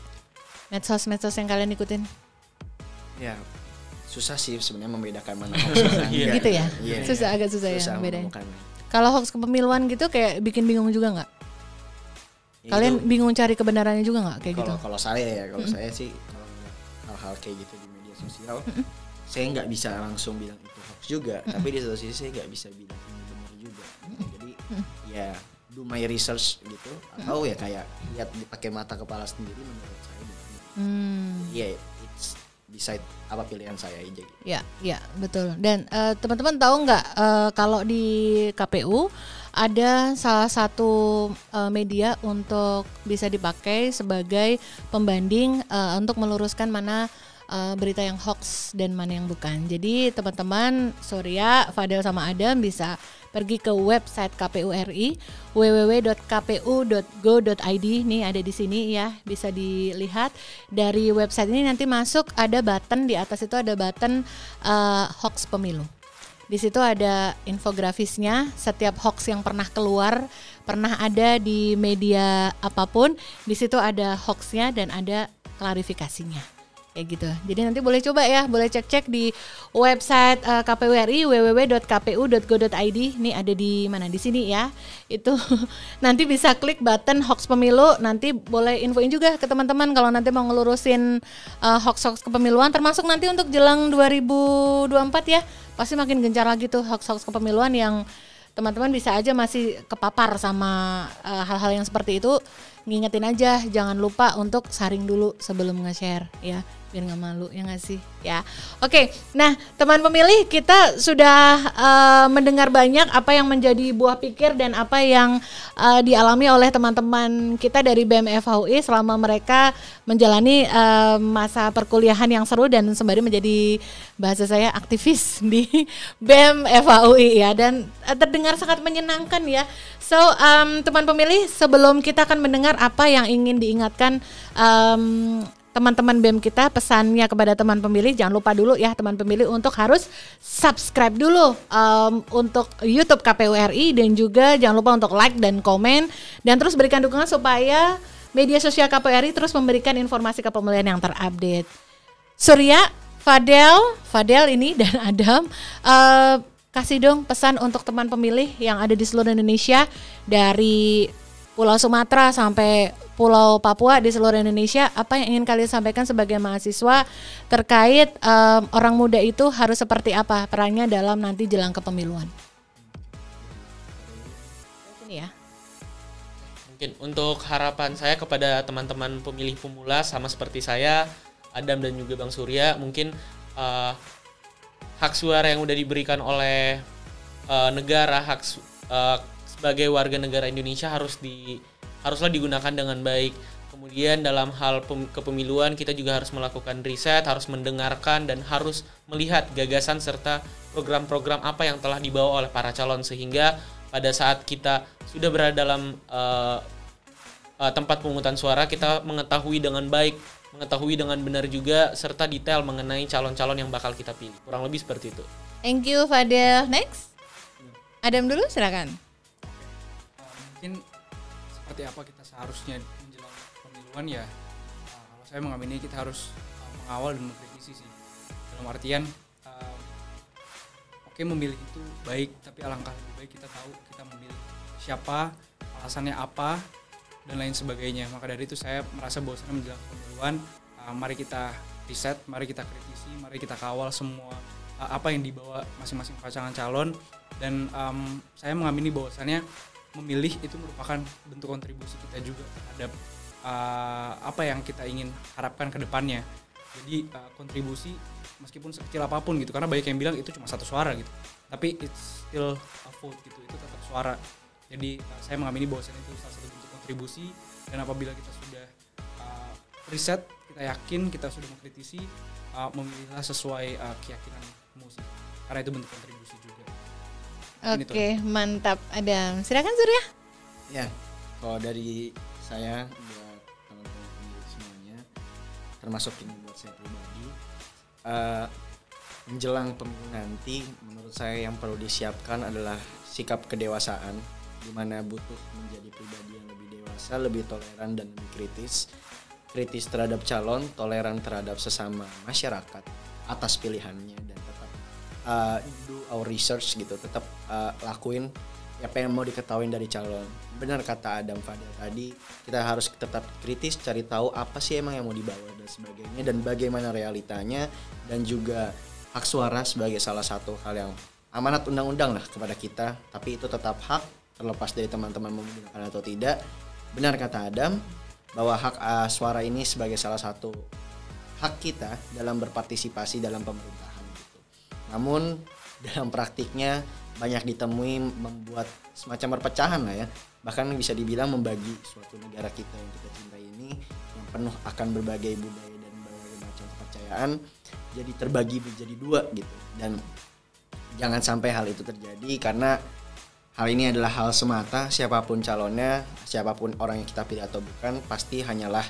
medsos yang kalian ikutin? Ya susah sih sebenarnya membedakan mana hoax mana enggak. Gitu ya? Iya. Agak susah ya bedain. menemukannya. Kalau hoax kepemiluan gitu kayak bikin bingung juga nggak? Ya, Kalian itu bingung cari kebenarannya juga nggak kayak gitu? kalau saya saya sih kalau ngeliat hal-hal kayak gitu di media sosial, saya nggak bisa langsung bilang itu hoax juga, tapi di satu sisi saya nggak bisa bilang ini benar juga. Jadi ya do my research gitu, atau ya kayak lihat pakai mata kepala sendiri menurut saya benar. Ya it's decide apa pilihan saya aja gitu. Ya, betul. Dan teman-teman tahu nggak kalau di KPU ada salah satu media untuk bisa dipakai sebagai pembanding untuk meluruskan mana berita yang hoax dan mana yang bukan. Jadi teman-teman Surya, Fadel sama Adam bisa pergi ke website KPU RI www.kpu.go.id. Nih ada di sini ya, bisa dilihat dari website ini. Nanti masuk ada button, di atas itu ada button hoax pemilu. Di situ ada infografisnya, setiap hoax yang pernah keluar, pernah ada di media apapun, di situ ada hoaxnya dan ada klarifikasinya. Kayak gitu. Jadi nanti boleh coba ya, boleh cek-cek di website KPU RI www.kpu.go.id. Ini ada di mana? Di sini ya. Itu nanti bisa klik button hoax pemilu. Nanti boleh infoin juga ke teman-teman kalau nanti mau ngelurusin hoax-hoax kepemiluan, termasuk nanti untuk jelang 2024 ya. Pasti makin gencar lagi tuh hoax-hoax kepemiluan yang teman-teman bisa aja masih kepapar sama hal-hal yang seperti itu. Ngingetin aja, jangan lupa untuk saring dulu sebelum nge-share ya, biar nggak malu ya nggak sih ya. Oke, nah teman pemilih, kita sudah mendengar banyak apa yang menjadi buah pikir dan apa yang dialami oleh teman-teman kita dari BEM FHUI selama mereka menjalani masa perkuliahan yang seru dan sembari menjadi, bahasa saya, aktivis di BEM FHUI ya, dan terdengar sangat menyenangkan ya. So teman pemilih, sebelum kita akan mendengar apa yang ingin diingatkan teman-teman BEM kita, pesannya kepada teman pemilih, jangan lupa dulu ya teman pemilih untuk harus subscribe dulu untuk YouTube KPU RI, dan juga jangan lupa untuk like dan komen, dan terus berikan dukungan supaya media sosial KPU RI terus memberikan informasi kepemilian yang terupdate. Surya, Fadel ini dan Adam, kasih dong pesan untuk teman pemilih yang ada di seluruh Indonesia dari Pulau Sumatera sampai Pulau Papua di seluruh Indonesia, apa yang ingin kalian sampaikan sebagai mahasiswa terkait orang muda itu harus seperti apa perannya dalam nanti jelang kepemiluan? Ini ya. Mungkin untuk harapan saya kepada teman-teman pemilih pemula sama seperti saya, Adam dan juga Bang Surya, mungkin hak suara yang udah diberikan oleh negara, sebagai warga negara Indonesia haruslah digunakan dengan baik. Kemudian dalam hal kepemiluan kita juga harus melakukan riset, harus mendengarkan dan harus melihat gagasan serta program-program apa yang telah dibawa oleh para calon, sehingga pada saat kita sudah berada dalam tempat pemungutan suara, kita mengetahui dengan baik, mengetahui dengan benar juga serta detail mengenai calon-calon yang bakal kita pilih. Kurang lebih seperti itu. Thank you Fadel. Next. Adam dulu silakan. Mungkin seperti apa kita seharusnya menjelang pemiluan ya, kalau saya mengamini kita harus mengawal dan mengkritisi sih, dalam artian oke, memilih itu baik, tapi alangkah lebih baik kita tahu kita memilih siapa, alasannya apa, dan lain sebagainya. Maka dari itu saya merasa bahwasannya menjelang pemiluan, mari kita riset, mari kita kritisi, mari kita kawal semua apa yang dibawa masing-masing pasangan calon. Dan saya mengamini bahwasannya memilih itu merupakan bentuk kontribusi kita juga terhadap apa yang kita ingin harapkan ke depannya. Jadi kontribusi meskipun sekecil apapun gitu, karena banyak yang bilang itu cuma 1 suara gitu, tapi it's still a vote gitu, itu tetap suara. Jadi saya mengamini bahwasannya itu salah satu bentuk kontribusi, dan apabila kita sudah riset, kita yakin, kita sudah mengkritisi, memilihlah sesuai keyakinanmu sih, karena itu bentuk kontribusi juga. Oke, mantap Adam. Silakan Surya. Ya, kalau dari saya buat teman-teman pemilih semuanya, termasuk ini buat saya pribadi, menjelang pemilu nanti, menurut saya yang perlu disiapkan adalah sikap kedewasaan, di mana butuh menjadi pribadi yang lebih dewasa, lebih toleran dan lebih kritis terhadap calon, toleran terhadap sesama masyarakat atas pilihannya, dan tetap do our research gitu, tetap lakuin apa yang mau diketahui dari calon. Benar kata Adam Fadel tadi, kita harus tetap kritis, cari tahu apa sih emang yang mau dibawa dan sebagainya, dan bagaimana realitanya, dan juga hak suara sebagai salah satu hal yang amanat undang-undang lah kepada kita, tapi itu tetap hak terlepas dari teman-teman mau menggunakan atau tidak. Benar kata Adam bahwa hak suara ini sebagai salah satu hak kita dalam berpartisipasi dalam pemerintahan gitu. Namun dalam praktiknya banyak ditemui membuat semacam perpecahan lah ya, bahkan bisa dibilang membagi suatu negara kita yang kita cintai ini yang penuh akan berbagai budaya dan berbagai macam kepercayaan jadi terbagi menjadi 2 gitu. Dan jangan sampai hal itu terjadi, karena hal ini adalah hal semata, siapapun calonnya, siapapun orang yang kita pilih atau bukan, pasti hanyalah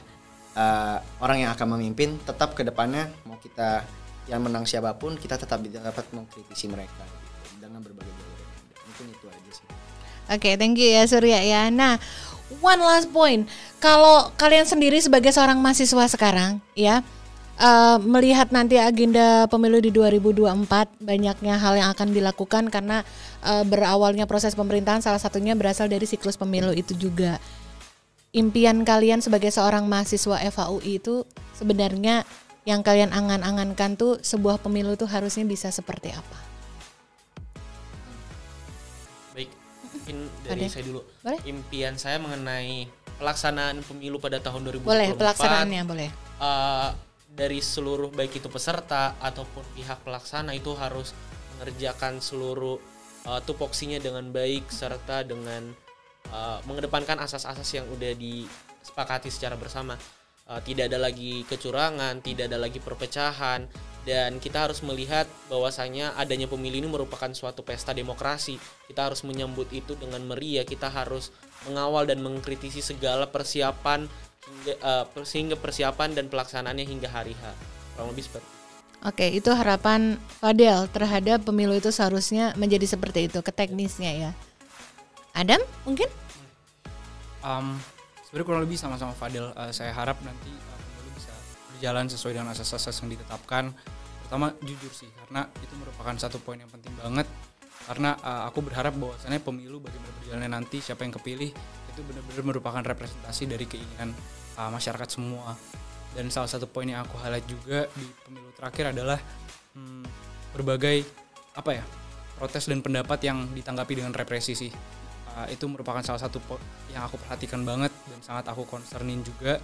orang yang akan memimpin. Tetap ke depannya mau kita yang menang siapapun, kita tetap dapat mengkritisi mereka gitu, dengan berbagai yang ada. Mungkin itu aja sih. Oke, thank you ya Surya ya. Nah, one last point. Kalau kalian sendiri sebagai seorang mahasiswa sekarang ya, melihat nanti agenda pemilu di 2024, banyaknya hal yang akan dilakukan karena berawalnya proses pemerintahan salah satunya berasal dari siklus pemilu itu juga. Impian kalian sebagai seorang mahasiswa FHUI itu sebenarnya yang kalian angan-angankan tuh sebuah pemilu tuh harusnya bisa seperti apa? Baik, mungkin dari saya dulu. Boleh? Impian saya mengenai pelaksanaan pemilu pada tahun 2024. Boleh, pelaksanaannya boleh. Dari seluruh baik itu peserta ataupun pihak pelaksana itu harus mengerjakan seluruh tupoksinya dengan baik, serta dengan mengedepankan asas-asas yang udah disepakati secara bersama. Tidak ada lagi kecurangan, tidak ada lagi perpecahan, dan kita harus melihat bahwasanya adanya pemilu ini merupakan suatu pesta demokrasi. Kita harus menyambut itu dengan meriah, kita harus mengawal dan mengkritisi segala persiapan sehingga persiapan dan pelaksanaannya hingga hari H. Kurang lebih seperti itu. Oke, itu harapan Fadel terhadap pemilu itu seharusnya menjadi seperti itu, ke teknisnya ya. Adam mungkin? Sebenarnya kurang lebih sama-sama Fadel. Saya harap nanti pemilu bisa berjalan sesuai dengan asas-asas yang ditetapkan. Pertama jujur sih, karena itu merupakan satu poin yang penting banget. Karena aku berharap bahwasannya pemilu bagaimana berjalannya nanti, siapa yang kepilih, itu itu benar-benar merupakan representasi dari keinginan masyarakat semua. Dan salah satu poin yang aku highlight juga di pemilu terakhir adalah berbagai protes dan pendapat yang ditanggapi dengan represi sih. Itu merupakan salah satu yang aku perhatikan banget dan sangat aku concernin juga,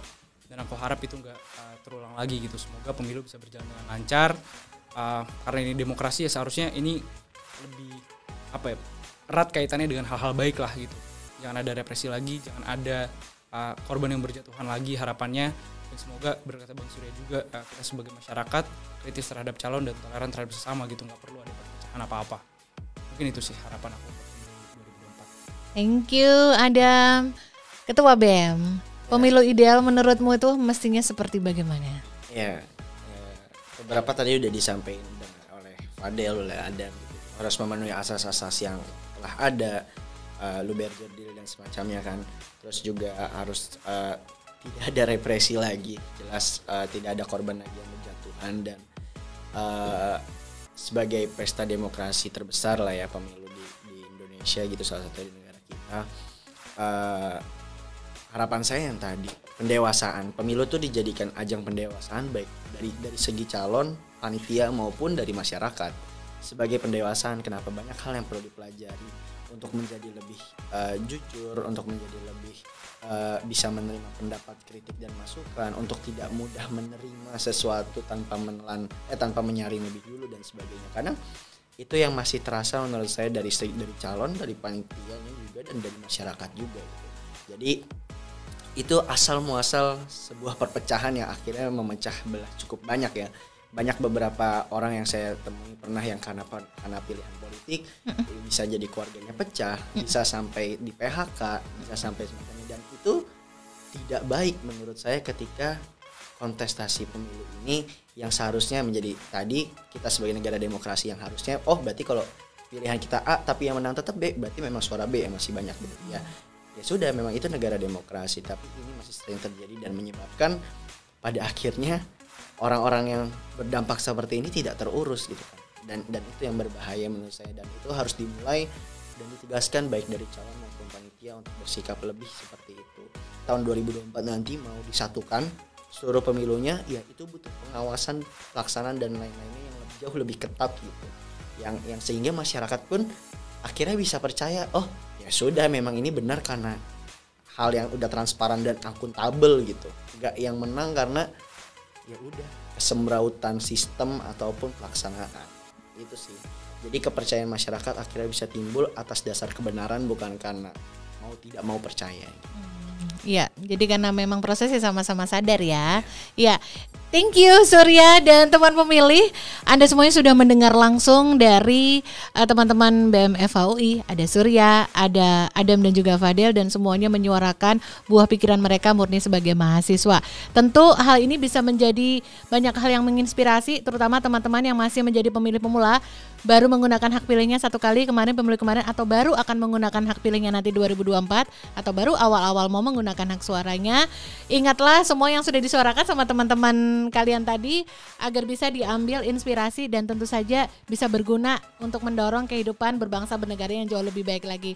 dan aku harap itu nggak terulang lagi gitu. Semoga pemilu bisa berjalan dengan lancar, karena ini demokrasi ya, seharusnya ini lebih erat kaitannya dengan hal-hal baik lah gitu. Jangan ada represi lagi, jangan ada korban yang berjatuhan lagi harapannya. Dan semoga berkata Bang Surya juga, kita sebagai masyarakat kritis terhadap calon dan toleran terhadap sesama gitu, nggak perlu ada perpecahan apa-apa. Mungkin itu sih harapan aku untuk 2024. Thank you Adam. Ketua BEM, pemilu ideal menurutmu itu mestinya seperti bagaimana? Ya, beberapa tadi udah disampaikan oleh Fadel, oleh Adam gitu. Harus memenuhi asas-asas yang telah ada, Luberger Deal dan semacamnya kan. Terus juga harus tidak ada represi lagi, jelas tidak ada korban lagi yang berjatuhan, dan sebagai pesta demokrasi terbesar lah ya pemilu di Indonesia gitu, salah satu di negara kita. Harapan saya yang tadi, pendewasaan. Pemilu tuh dijadikan ajang pendewasaan baik dari segi calon, panitia maupun dari masyarakat. Sebagai pendewasaan, kenapa banyak hal yang perlu dipelajari untuk menjadi lebih jujur, untuk menjadi lebih bisa menerima pendapat, kritik dan masukan, untuk tidak mudah menerima sesuatu tanpa menyaring lebih dulu dan sebagainya. Karena itu yang masih terasa menurut saya dari calon, dari panitianya juga, dan dari masyarakat juga gitu. Jadi itu asal muasal sebuah perpecahan yang akhirnya memecah belah cukup banyak ya. Banyak beberapa orang yang saya temui pernah yang karena pilihan politik bisa jadi keluarganya pecah, bisa sampai di PHK, bisa sampai semacamnya, dan itu tidak baik menurut saya ketika kontestasi pemilu ini yang seharusnya menjadi tadi kita sebagai negara demokrasi yang harusnya berarti kalau pilihan kita A tapi yang menang tetap B, berarti memang suara B yang masih banyak gitu ya. Ya sudah, memang itu negara demokrasi, tapi ini masih sering terjadi dan menyebabkan pada akhirnya orang-orang yang berdampak seperti ini tidak terurus gitu kan. Dan itu yang berbahaya menurut saya, dan itu harus dimulai dan ditegaskan baik dari calon maupun panitia untuk bersikap lebih seperti itu. Tahun 2024 nanti mau disatukan seluruh pemilunya, ya itu butuh pengawasan, pelaksanaan dan lain-lainnya yang jauh lebih ketat gitu. Yang sehingga masyarakat pun akhirnya bisa percaya, ya sudah, memang ini benar karena hal yang udah transparan dan akuntabel gitu. Enggak yang menang karena ya udah kesemrautan sistem ataupun pelaksanaan. Itu sih. Jadi kepercayaan masyarakat akhirnya bisa timbul atas dasar kebenaran, bukan karena tidak mau percaya. Iya, jadi karena memang prosesnya sama-sama sadar ya. Iya. Thank you Surya dan teman pemilih. Anda semuanya sudah mendengar langsung dari teman-teman BEM FHUI. Ada Surya, ada Adam dan juga Fadel, dan semuanya menyuarakan buah pikiran mereka murni sebagai mahasiswa. Tentu hal ini bisa menjadi banyak hal yang menginspirasi, terutama teman-teman yang masih menjadi pemilih pemula, baru menggunakan hak pilihnya satu kali pemilu kemarin, atau baru akan menggunakan hak pilihnya nanti 2024, atau baru awal-awal mau menggunakan hak suaranya. Ingatlah semua yang sudah disuarakan sama teman-teman kalian tadi agar bisa diambil inspirasi dan tentu saja bisa berguna untuk mendorong kehidupan berbangsa bernegara yang jauh lebih baik lagi.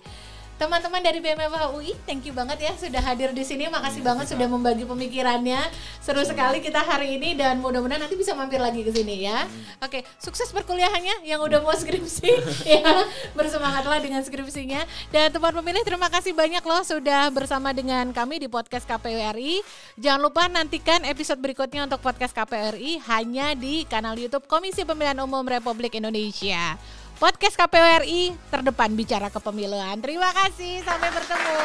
Teman-teman dari BEM FHUI, thank you banget ya sudah hadir di sini. Makasih banget sudah membagi pemikirannya. Seru sekali kita hari ini, dan mudah-mudahan nanti bisa mampir lagi ke sini ya. Oke, sukses perkuliahannya yang udah mau skripsi ya. Bersemangatlah dengan skripsinya. Dan teman pemilih, terima kasih banyak loh sudah bersama dengan kami di podcast KPU RI. Jangan lupa nantikan episode berikutnya untuk podcast KPU RI hanya di kanal YouTube Komisi Pemilihan Umum Republik Indonesia. Podcast KPU RI terdepan bicara kepemiluan. Terima kasih, sampai bertemu.